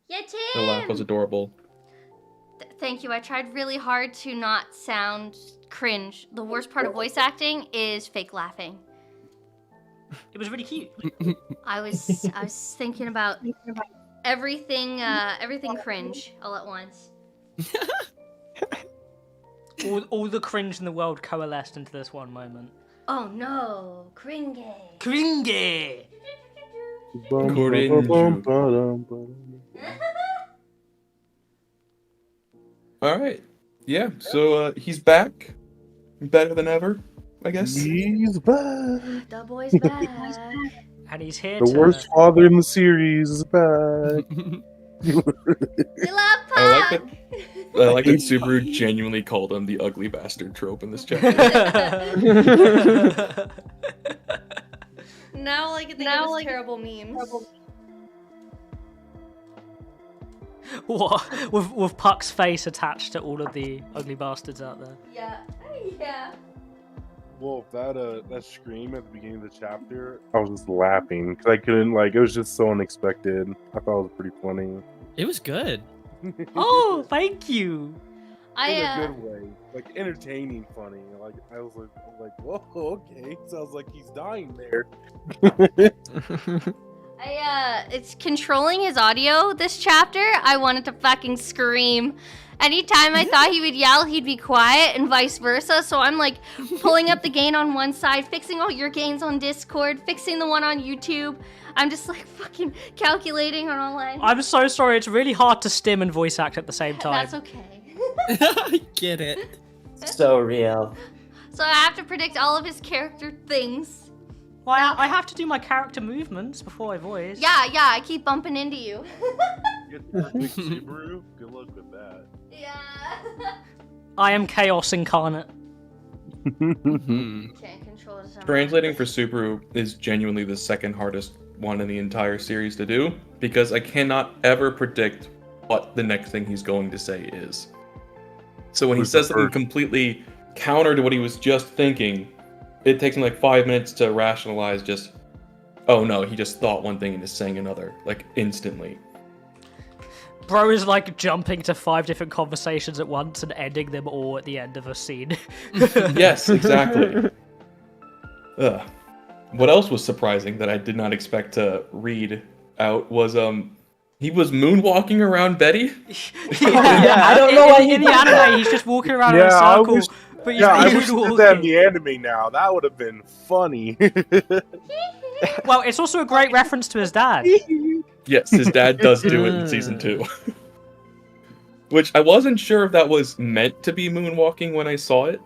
Yeah, The laugh was Tim! adorable. Thank you. I tried really hard to not sound cringe. The worst part of voice acting is fake laughing. It was really cute. I was thinking about everything cringe all at once. All the cringe in the world coalesced into this one moment. Oh no, cringe. Cringe! All right. Yeah. So he's back, better than ever, I guess. He's back. The boy's back. And he's here The to... worst father in the series is back. We love Puck. I like that Subaru genuinely called him the ugly bastard trope in this chapter. Now I can think of his terrible memes. What? With Puck's face attached to all of the ugly bastards out there. Yeah. Yeah. Well, that scream at the beginning of the chapter, I was just laughing because I couldn't it was just so unexpected. I thought it was pretty funny. It was good. Oh, thank you. In a good way, entertaining, funny. I was like, whoa, okay. Sounds like he's dying there. It's controlling his audio this chapter. I wanted to fucking scream. Anytime I thought he would yell, he'd be quiet, and vice versa. So I'm like pulling up the gain on one side, fixing all your gains on Discord, fixing the one on YouTube. I'm just like fucking calculating on all ends. I'm so sorry, it's really hard to stim and voice act at the same time. That's okay. I get it. So real. So I have to predict all of his character things. Well, I have to do my character movements before I voice. Yeah, I keep bumping into you. Get the perfect Subaru. Good luck with that. Yeah. I am chaos incarnate. Can't control it. Translating for Subaru is genuinely the second hardest one in the entire series to do, because I cannot ever predict what the next thing he's going to say is. So when he says something completely counter to what he was just thinking, it takes him like 5 minutes to rationalize just, oh no, he just thought one thing and is saying another, instantly. Bro is jumping to 5 different conversations at once and ending them all at the end of a scene. Yes, exactly. Ugh. What else was surprising that I did not expect to read out was he was moonwalking around Betty. I don't know why in the anime he's just walking around in a circle. I wish they did that in the anime now. That would have been funny. Well, it's also a great reference to his dad. Yes, his dad does do it in season 2. Which I wasn't sure if that was meant to be moonwalking when I saw it.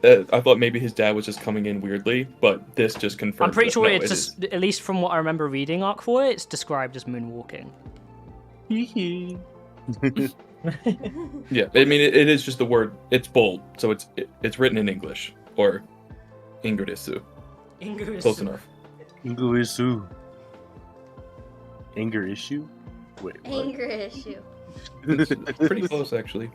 I thought maybe his dad was just coming in weirdly, but this just confirmed. I'm pretty sure no, it's just, at least from what I remember reading Arc 4, it's described as moonwalking. Yeah, I mean it is just the word. It's bold, so it's written in English or Ingrisu. Close enough. Ingrisu. Anger issue? Wait, what? Anger issue. Pretty close actually.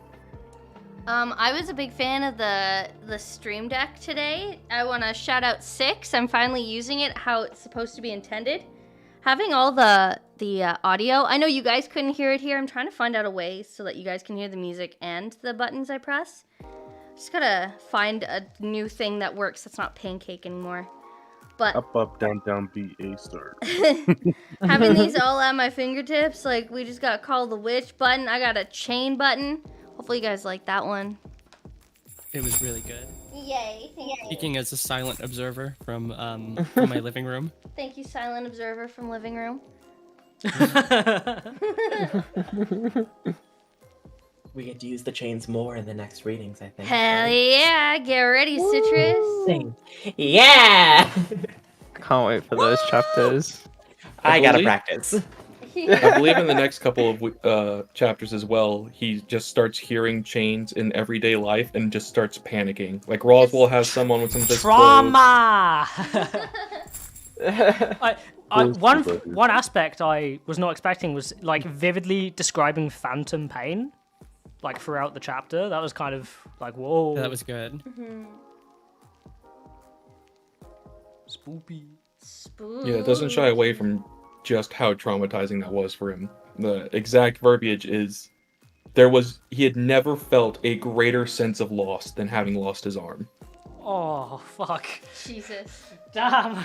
I was a big fan of the Stream Deck today. I want to shout out 6. I'm finally using it how it's supposed to be intended. Having all the audio. I know you guys couldn't hear it here. I'm trying to find out a way so that you guys can hear the music and the buttons I press. Just gotta find a new thing that works that's not Pancake anymore. But Up, down, down, B, A, start. having these all at my fingertips, we just got called the witch button. I got a chain button. Hopefully you guys like that one. It was really good. Yay. Speaking as a silent observer from my living room. Thank you, Silent Observer from Living Room. We get to use the chains more in the next readings, I think. Hell yeah. Get ready, Citrus. Sing. Yeah! Can't wait for those chapters. I gotta believe- practice. I believe in the next couple of chapters as well, he just starts hearing chains in everyday life and just starts panicking. Like Roswell has someone with some of his clothes. Trauma! one aspect I was not expecting was like vividly describing phantom pain, like throughout the chapter. That was kind of like whoa. That was good. Spoopy. Yeah, it doesn't shy away from just how traumatizing that was for him. The exact verbiage is he had never felt a greater sense of loss than having lost his arm. Oh fuck. Jesus. Damn.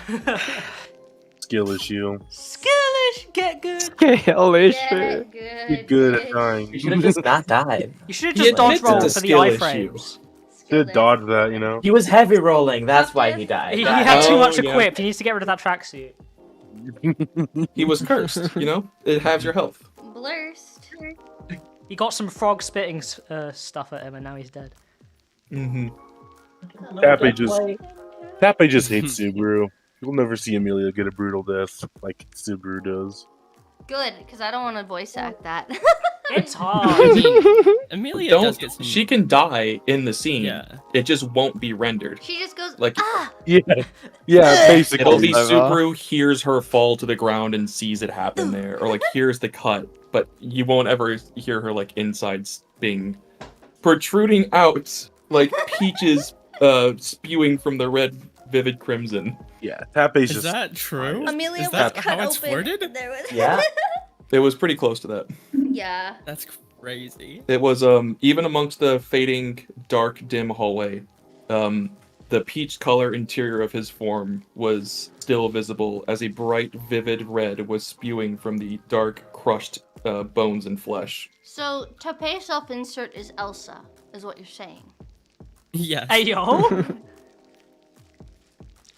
Skill issue. Skillish, get good. Scale issue. Get good at dying. You should have just not died. You should have He just dodge admits roll it's a for the skill iframes. Should dodge that, you know. He was heavy rolling. That's why he died. He had too Oh, much yeah. equipped. He needs to get rid of that tracksuit. He was cursed, you know? It halves your health. Blurst. He got some frog spitting stuff at him, and now he's dead. Mm-hmm. Tappy just hates Subaru. You'll never see Amelia get a brutal death like Subaru does. Good, because I don't want to voice act that. It's I hard. mean, Amelia does get some. She can die in the scene. Yeah. It just won't be rendered. She just goes, Like- ah! Yeah, basically. It'll be Over. Subaru hears her fall to the ground and sees it happen there, or like hears the cut, but you won't ever hear her like insides being protruding out like peaches spewing from the red vivid crimson. Yeah, Tappy's Is just. that true? Amelia Is was that cut how it's open. worded? There was... Yeah. It was pretty close to that. Yeah. That's crazy. It was even amongst the fading dark dim hallway, the peach color interior of his form was still visible as a bright vivid red was spewing from the dark crushed bones and flesh. So, Topay self-insert is Elsa, is what you're saying. Yes. Hey yo.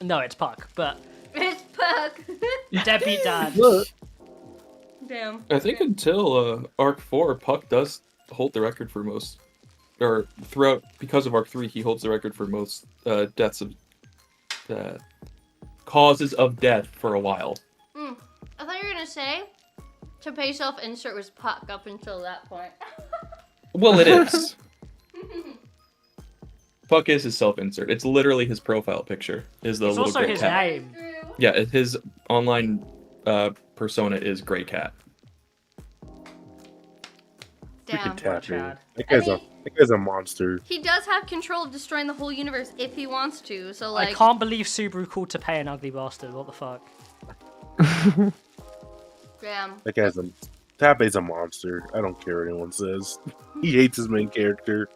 No, it's Puck, but It's Puck. deadbeat dad. Damn. I think until Arc 4, Puck does hold the record for most, or throughout, because of Arc 3, he holds the record for most deaths of, causes of death for a while. I thought you were gonna say Topay self-insert was Puck up until that point. Well, it is. Puck is his self-insert. It's literally his profile picture. Is the It's little also gray his cat. name. Yeah, his online persona is Gray Cat. Damn. Tappy. Chad. That guy's a monster. He does have control of destroying the whole universe if he wants to, so like... I can't believe Subaru called Topay an ugly bastard. What the fuck? Damn. Tappy's a monster. I don't care what anyone says. He hates his main character.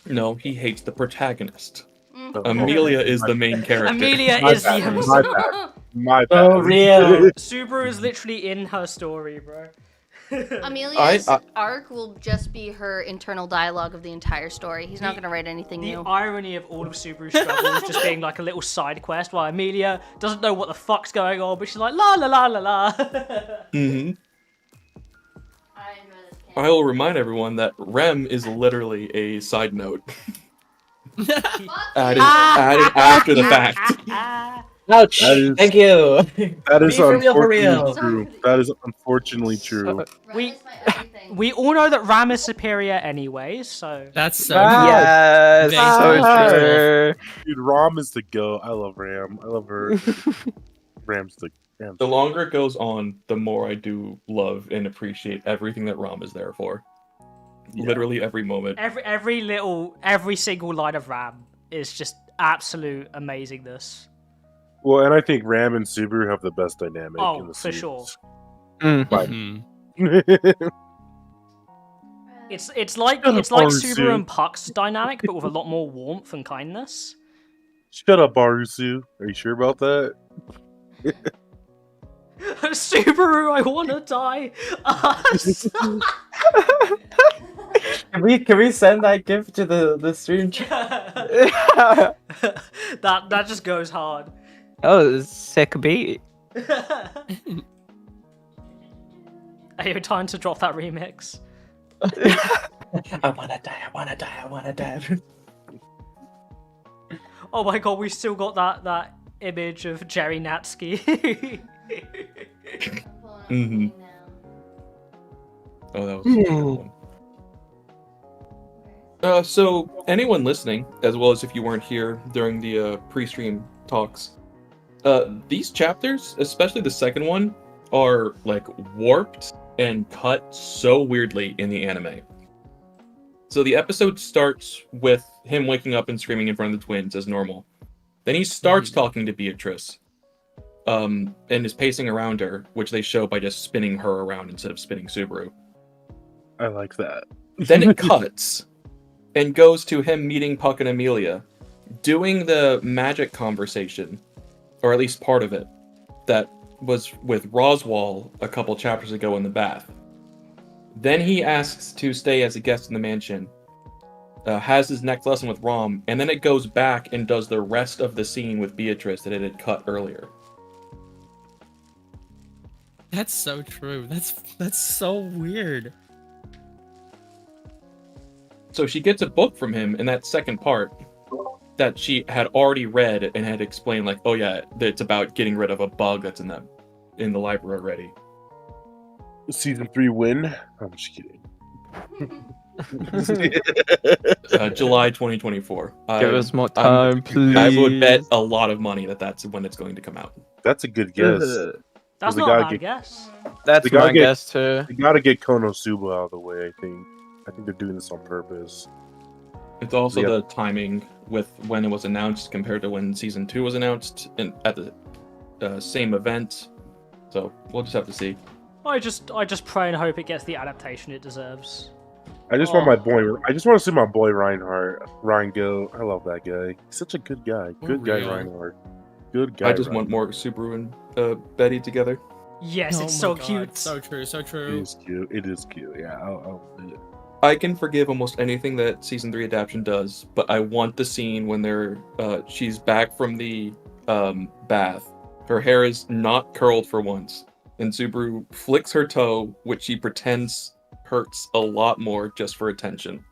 No, he hates the protagonist. Mm. Amelia is the main character. Amelia My is the bad, MC. my bad. My bad. Oh, real. Subaru is literally in her story, bro. Amelia's arc will just be her internal dialogue of the entire story. He's not going to write anything The new. irony of all of Subaru's struggles just being like a little side quest while Amelia doesn't know what the fuck's going on, but she's like, la la la la la. Mm-hmm. I will remind everyone that Rem is literally a side note. added after the fact. Ouch. That is- Thank you. That is Be for real, for real. unfortunately true. That is unfortunately true. We all know that Ram is superior anyways, so... That's so Yes, Thank so you. true. Dude, Ram is the go. I love Ram. I love her. Ram's the. The longer it goes on, the more I do love and appreciate everything that Ram is there for. Yeah. Literally every moment. Every single line of Ram is just absolute amazingness. Well, and I think Ram and Subaru have the best dynamic. Oh, in the for series. sure. Mhm. It's like Shut up, Subaru Barusu. and Puck's dynamic, but with a lot more warmth and kindness. Shut up, Barusu. Are you sure about that? Subaru, I wanna die. Can we send that gift to the stream chat? that just goes hard. Oh, sick beat. Are you time to drop that remix? I wanna die. I wanna die. I wanna die. Oh my god, we still got that image of Jerry Natsky. Mhm. Oh, that was a good one. So anyone listening, as well as if you weren't here during the pre-stream talks, These chapters, especially the second one, are like warped and cut so weirdly in the anime. So the episode starts with him waking up and screaming in front of the twins as normal. Then he starts talking to Beatrice, and is pacing around her, which they show by just spinning her around instead of spinning Subaru. I like that. Then it cuts and goes to him meeting Puck and Amelia, doing the magic conversation, or at least part of it, that was with Roswell a couple chapters ago in the bath. Then he asks to stay as a guest in the mansion, has his next lesson with Rom, and then it goes back and does the rest of the scene with Beatrice that it had cut earlier. That's so true. That's so weird. So she gets a book from him in that second part that she had already read and had explained, like, oh yeah, it's about getting rid of a bug that's in the library already. Season 3 win? I'm just kidding. July 2024. Give us more time, please. I would bet a lot of money that that's when it's going to come out. That's a good guess. That's We not gotta a bad get- guess. That's We gotta my get- guess too. You gotta get Konosuba out of the way, I think. I think they're doing this on purpose. It's also Yeah. the timing with when it was announced compared to when season 2 was announced at the same event. So we'll just have to see. I just pray and hope it gets the adaptation it deserves. I just want my boy. I just want to see my boy Ryan go. I love that guy. He's such a good guy. Good guy, Really? Reinhardt. Good guy. I just want more Subaru and Betty together. Yes, Oh it's my so God, cute. So true, so It true. is cute. It is cute. Yeah. I'll do it. I can forgive almost anything that season 3 adaptation does, but I want the scene when she's back from the bath. Her hair is not curled for once, and Subaru flicks her toe, which she pretends hurts a lot more just for attention.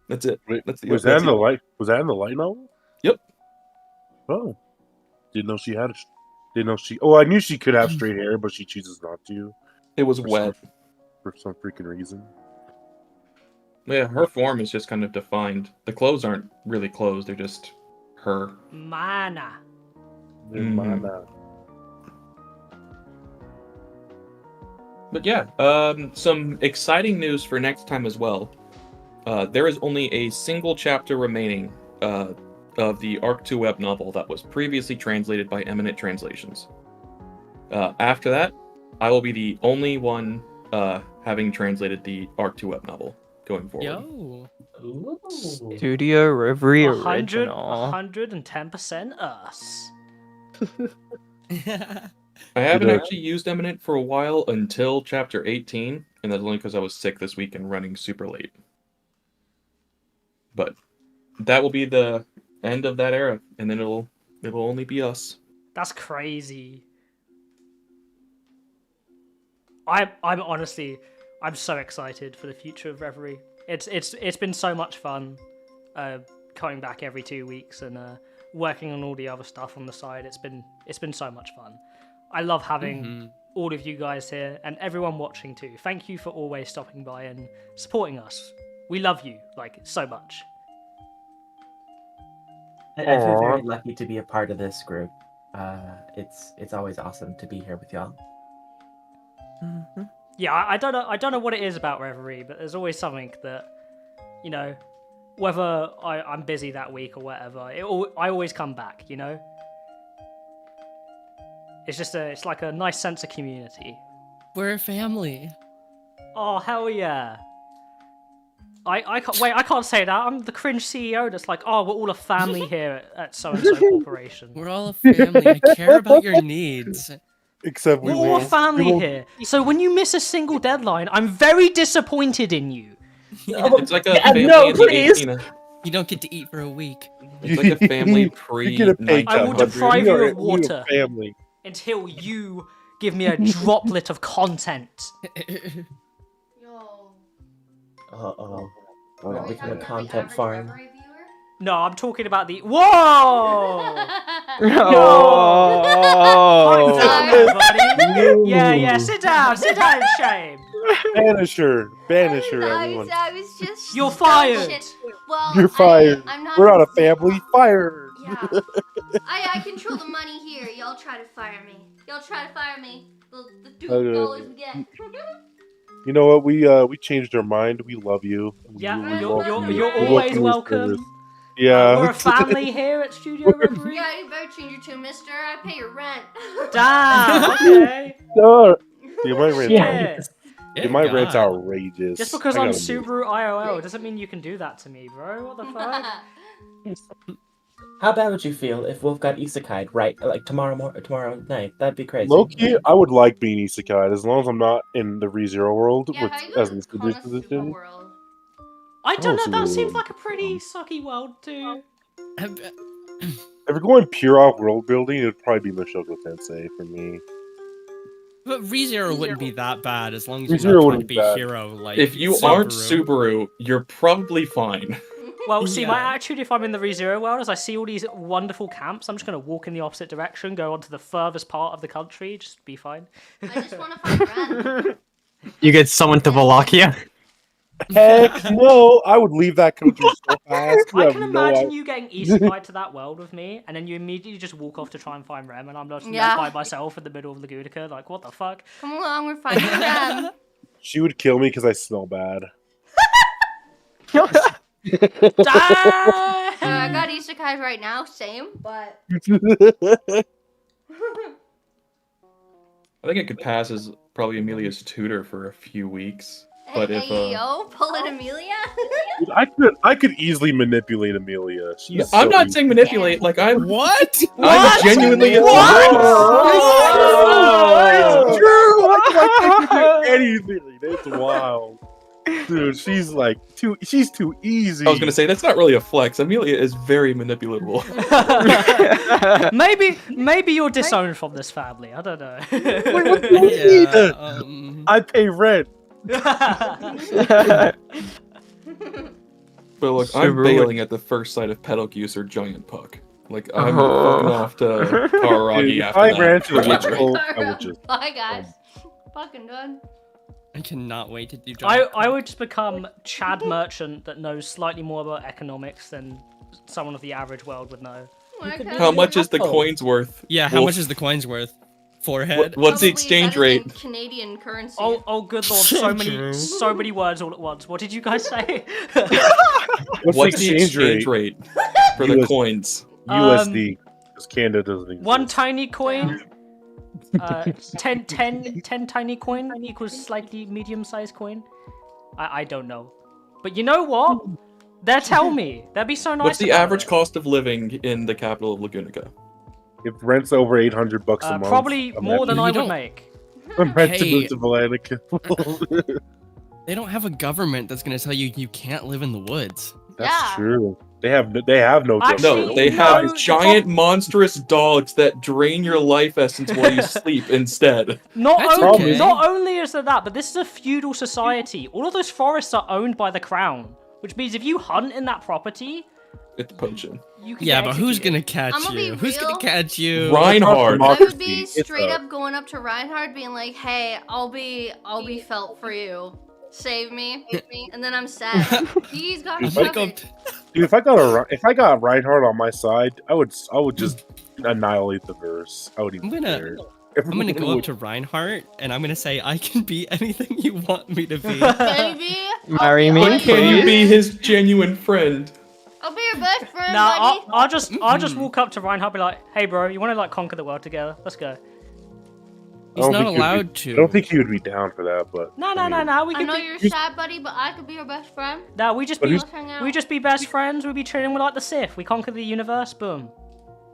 That's it. Wait, That's was that in the light? Was that in the light novel? Yep. Oh, didn't know she had. Didn't know she. Oh, I knew she could have straight hair, but she chooses not to It was For wet. for some freaking reason. Yeah, her form is just kind of defined. The clothes aren't really clothes; they're just her. Mana. Mana. But yeah, some exciting news for next time as well. There is only a single chapter remaining of the Arc 2 web novel that was previously translated by Eminent Translations. After that, I will be the only one having translated the Arc 2 web novel going forward. Yo. Studio Reverie 100, original. 110% us. I haven't Did I- actually used Eminent for a while until chapter 18, and that's only because I was sick this week and running super late. But that will be the end of that era, and then it'll only be us. That's crazy. I'm honestly, I'm so excited for the future of Reverie. It's been so much fun, coming back every 2 weeks and working on all the other stuff on the side. It's been so much fun. I love having all of you guys here and everyone watching too. Thank you for always stopping by and supporting us. We love you so much. I feel very lucky to be a part of this group. It's always awesome to be here with y'all. Yeah, I don't know what it is about Reverie, but there's always something that, whether I'm busy that week or whatever, I always come back, It's just it's like a nice sense of community. We're a family. Oh, hell yeah. I can't say that. I'm the cringe CEO that's like, oh, we're all a family here at so-and-so corporation. We're all a family. I care about your needs. Except we We're all a won't. family here. So when you miss a single deadline, I'm very disappointed in you. It's like a family no, in the please! 18 You don't get to eat for a week. It's like a family pre You get a pay I will cut. deprive We you are- of water. we are family. Until you give me a droplet of content. Yo. Uh-oh. We're gonna become a content farm. No, I'm talking about the... Whoa! Oh. Calm down, buddy. Yeah, sit down, shame. Banish her, everyone. I was just. You're fired. Shit. Well, You're fired. I'm not. We're on a family fire. Yeah. I control the money here. Y'all try to fire me. The $2 we get. You know what? We changed our mind. We love you. Yeah, We you're, welcome you're, you. you're We welcome always your welcome. service. Yeah. We're a family here at Studio Reverie. Yeah, you better change your tune, mister. I pay your rent. Damn, okay. No. Dude, my rent's Shit. Dude, my rent's outrageous. Just because I I'm gotta move. Subaru IOL doesn't mean you can do that to me, bro. What the fuck? How bad would you feel if Wolf got isekai'd right, like tomorrow night? That'd be crazy. Loki, I would like being isekai as long as I'm not in the ReZero world Yeah, with how you as gonna an call Studio us Super position. World? I don't know, Oh, that so- seems like a pretty sucky world too. If we're going pure off world building, it'd probably be Mushoku Tensei for me. But ReZero wouldn't be that bad as long as ReZero you're not trying wouldn't to be be bad. hero like If you aren't Subaru, you're probably fine. Well, see, my Yeah. attitude if I'm in the ReZero world is I see all these wonderful camps, I'm just going to walk in the opposite direction, go onto the furthest part of the country, just be fine. I just want to find Ren. You get summoned to Wallachia. Heck no! I would leave that country so fast. You I have can no imagine idea. you getting isekai to that world with me, and then you immediately just walk off to try and find Rem, and I'm just Yeah. left by myself in the middle of Lagunica, like, what the fuck? Come along, we're finding Ren. She would kill me because I smell bad. I got isekais right now, same, but I think it could pass as probably Amelia's tutor for a few weeks. But hey, if yo, pulling Amelia. Dude, I could easily manipulate Amelia. She's I'm so not easy. saying manipulate, like I'm What? I'm genuinely Oh, it's true. I can do anything. It's wild, dude. She's too easy. I was gonna say that's not really a flex. Amelia is very manipulatable. maybe you're disowned from this family, I don't know. Wait, what do you mean? I pay rent. But look, I'm Subaru bailing at the first sight of Pedalgeuse or Giant Puck. Like I'm fucking off to Kararagi Dude, if after I that. ran to the Pretty witch much. boat, I would just. Bye, guys. Fucking done. I cannot wait to do I would just become Chad Merchant that knows slightly more about economics than someone of the average world would know. How much is the coins worth? Yeah, how Wolf? much is the coins worth? Forehead? What's the Probably exchange better than rate? Canadian currency. Oh, good lord! So many words all at once. What did you guys say? What's the exchange rate for the US coins? USD, because Canada doesn't exist. One tiny coin. 10 tiny coin equals slightly medium-sized coin. I don't know, but you know what? They'll tell me. They'll be so nice. What's the about average it. cost of living in the capital of Lagunica? If rent's over $800 a month, Probably I'm more than You I would don't- make. I'm rent to Hey. move to Atlantic. They don't have a government that's gonna tell you you can't live in the woods. That's Yeah. true. They have no. Actually, No, they no, have the giant, monstrous dogs that drain your life essence while you sleep instead. That's okay. Not only is there that, but this is a feudal society. All of those forests are owned by the crown, which means if you hunt in that property, It's poaching. you can Yeah, get but who's executed. gonna catch I'ma be you? Who's gonna real. catch you? Reinhard. I would be Democracy, it's straight a- up going up to Reinhard, being like, "Hey, I'll be felt for you. Save me." And then I'm sad. He's got me I'm gonna go covered. Dude, if I got Reinhardt on my side, I would just annihilate the verse. I would even. I'm gonna- care. I'm gonna go up to Reinhardt and I'm gonna say I can be anything you want me to be. Baby, Marry I'll me, be But can you please? be his genuine friend? I'll be your best friend, Nah, buddy. I'll just walk up to Reinhardt, be like, "Hey, bro, you want to like conquer the world together? Let's go." He's don't not think he'd be- allowed I to. don't think he would be down for that, but No, I no, mean, we I could know be. you're sad, buddy, but I could be your best friend. No, we just But be who's- Let's hang out. we just be best friends. We'd be chilling with like the Sith. We conquer the universe. Boom.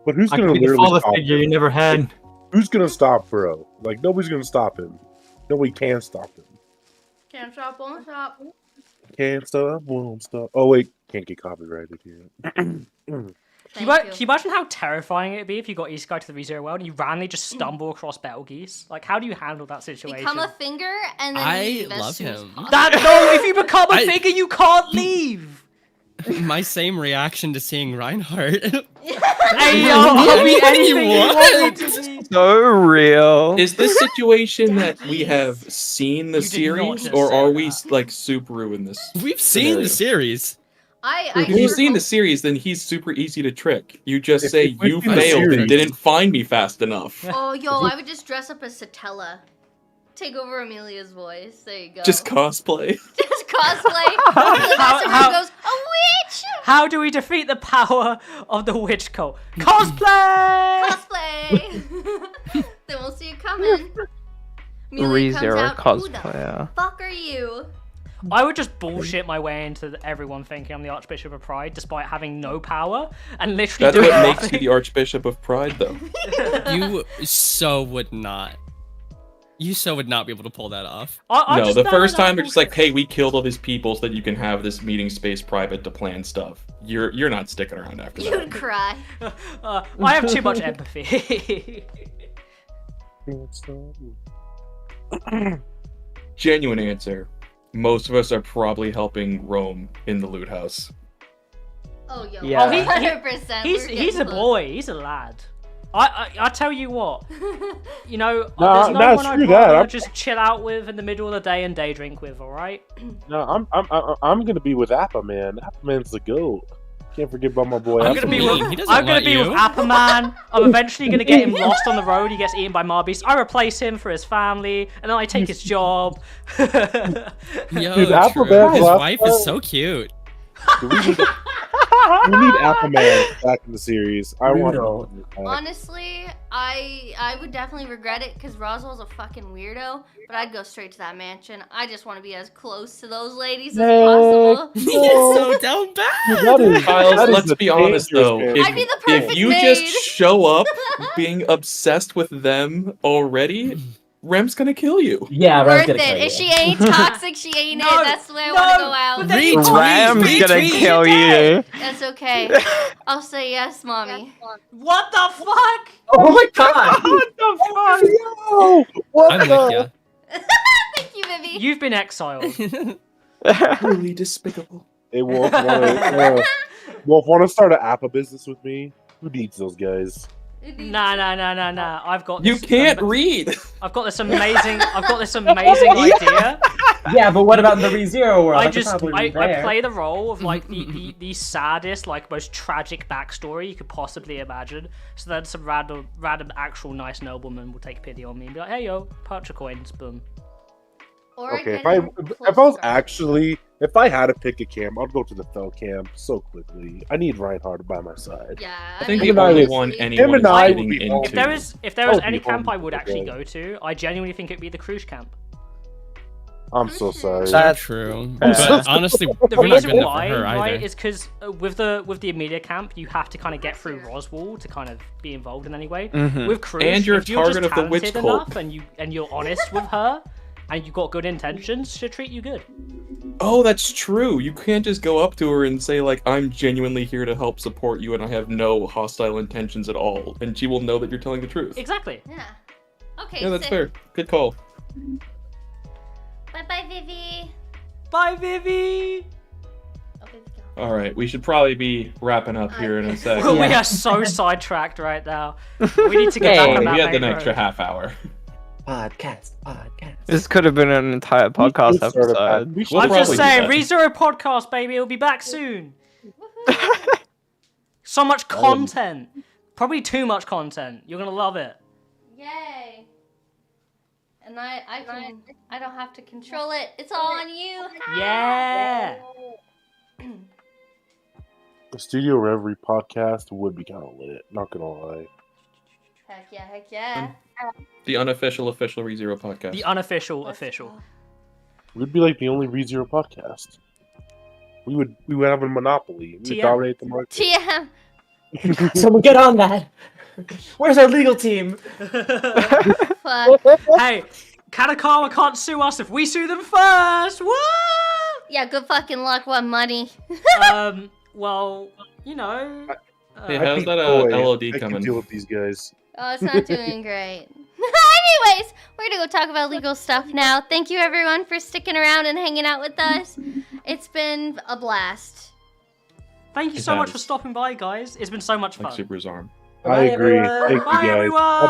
But who's I gonna could be the literally father stop figure him? you never had. Who's gonna stop Bro? Like nobody's gonna stop him. Nobody can stop him. Can't stop, won't stop. Can't stop, won't stop. Oh wait, can't get copyrighted here. Can Thank you imagine how terrifying it'd be if you got Isekai to the ReZero world and you randomly just stumble across Betelgeuse? Like, how do you handle that situation? Become a finger and then I leave as love soon as him. possible. No, if you become a I- figure, you can't leave. My same reaction to seeing Reinhardt. Hey, yo, I'll be Anything you anything you want. want me to be. So real. Is this situation that we have seen the You did not series, just or say are we that. like Subaru in this? We've seen the scenario? series. If you've seen the series, then he's super easy to trick. You just say it you would be the failed and series- didn't find me fast enough. Oh, yo, I would just dress up as Satella. Take over Amelia's voice. There you go. Just cosplay. Just cosplay. The rest of her goes, a witch! How do we defeat the power of the witch cult? Cosplay! Cosplay! They won't see it coming. Amelia comes ReZero out, who the cosplayer. fuck are you? I would just bullshit my way into everyone thinking I'm the Archbishop of Pride, despite having no power and literally That's doing what makes nothing. you the Archbishop of Pride, though. You so would not. You so would not be able to pull that off. No, the first time they're just like, bullshit. "Hey, we killed all these people so that you can have this meeting space private to plan stuff." You're not sticking around after that. You'd cry. I have too much empathy. Genuine answer. Most of us are probably helping Rome in the loot house. Oh, yo, Yeah. Oh, he- 100%. he's a boy. He's a lad. I tell you what, you know, Nah, there's no nah, one I'd screw that. rather just chill out with in the middle of the day and day drink with. All right. No, I'm gonna be with Appa Man. Appa Man's the goat. Can't forget about my boy. I'm Appa gonna be Man. with He doesn't I'm gonna let be with you. Appaman. I'm eventually gonna get him lost on the road. He gets eaten by Marbeast. I replace him for his family, and then I take his job. Yo, Dude, true. Applebaum His last wife time- is so cute. We need Appa Man back in the series. I want Brutal. him back. Honestly, I would definitely regret it because Roswell's a fucking weirdo, but I'd go straight to that mansion. I just want to be as close to those ladies as possible. He is so down bad. Dude, that is- Kyles, that is let's a be honest dangerous though. man. I'd be the perfect If you maid. just show up being obsessed with them already, Rem's gonna kill you. Yeah, Worth it. If she ain't toxic, she ain't No, it. That's the way I want to no, go out. but then you- Ram's gonna retweet. kill you. That's okay. I'll say yes, mommy. What the fuck? Oh my god! What the fuck? Yo, what I'm the? with Thank you, Vivi. You've been exiled. ya. Really despicable. Hey, Wolf, want to start an Appa business with me? Who needs those guys? Nah. I've got You this can't read. I've got this amazing idea. Yeah, but what about the ReZero world? I could just probably I be there. play the role of like the saddest, like most tragic backstory you could possibly imagine. So then some random actual nice nobleman will take pity on me and be like, "Hey yo, punch a coins, boom." Or Okay, get him close if I had to pick a camp, I'd go to the Fell camp so quickly. I need Reinhardt by my side. Yeah, I think mean, the only honestly, one him anyone and is I getting would be into. If there was That would any be camp I horrible would actually today. go to, I genuinely think it'd be the cruise camp. I'm so sorry. That's True. fair. But honestly, The we're not reason good enough for why, her right, either. is because with the Amelia camp, you have to kind of get through Roswell to kind of be involved in any way. Mhm. With Cruise, And you're if you're just target of the witch talented cult. enough and you're honest with her, and you've got good intentions, she'll treat you good. Oh, that's true. You can't just go up to her and say like, "I'm genuinely here to help support you, and I have no hostile intentions at all," and she will know that you're telling the truth. Exactly. Yeah. Okay. Yeah, that's sick. fair. Good call. Bye bye, Vivi. Bye, Vivi. Oh, Vivi, go. All right, we should probably be wrapping up here in a sec. We Yeah. are so sidetracked right now. We need to get Hey. back on that We had an main extra road. half hour. Podcast. This could have been an entire podcast should start a episode. We should We'll I'm just probably saying, do ReZero podcast, baby, it'll be back soon. So much content. Probably too much content. You're gonna love it. Yay. And I don't have to control it. It's all on you. Yeah. The Studio Reverie podcast would be kind of lit. Not gonna lie. Heck yeah, heck yeah. The unofficial official ReZero podcast. The unofficial official. We'd be like the only ReZero podcast. We would have a monopoly. We would TM. dominate the market. TM. Someone get on that. Where's our legal team? Fuck. Hey, Katakama can't sue us if we sue them first. Woo! Yeah, good fucking luck, what money. Well, you know. Hey, I'd how's be that coy. LOD I can coming? deal with these guys. Oh, it's not doing great. Anyways, we're gonna go talk about legal stuff now. Thank you everyone for sticking around and hanging out with us. It's been a blast. Thank you It so much has. for stopping by, guys. It's been so much fun. Like Super's arm. I agree. everyone. Thank you Bye, guys. everyone. Bye-bye.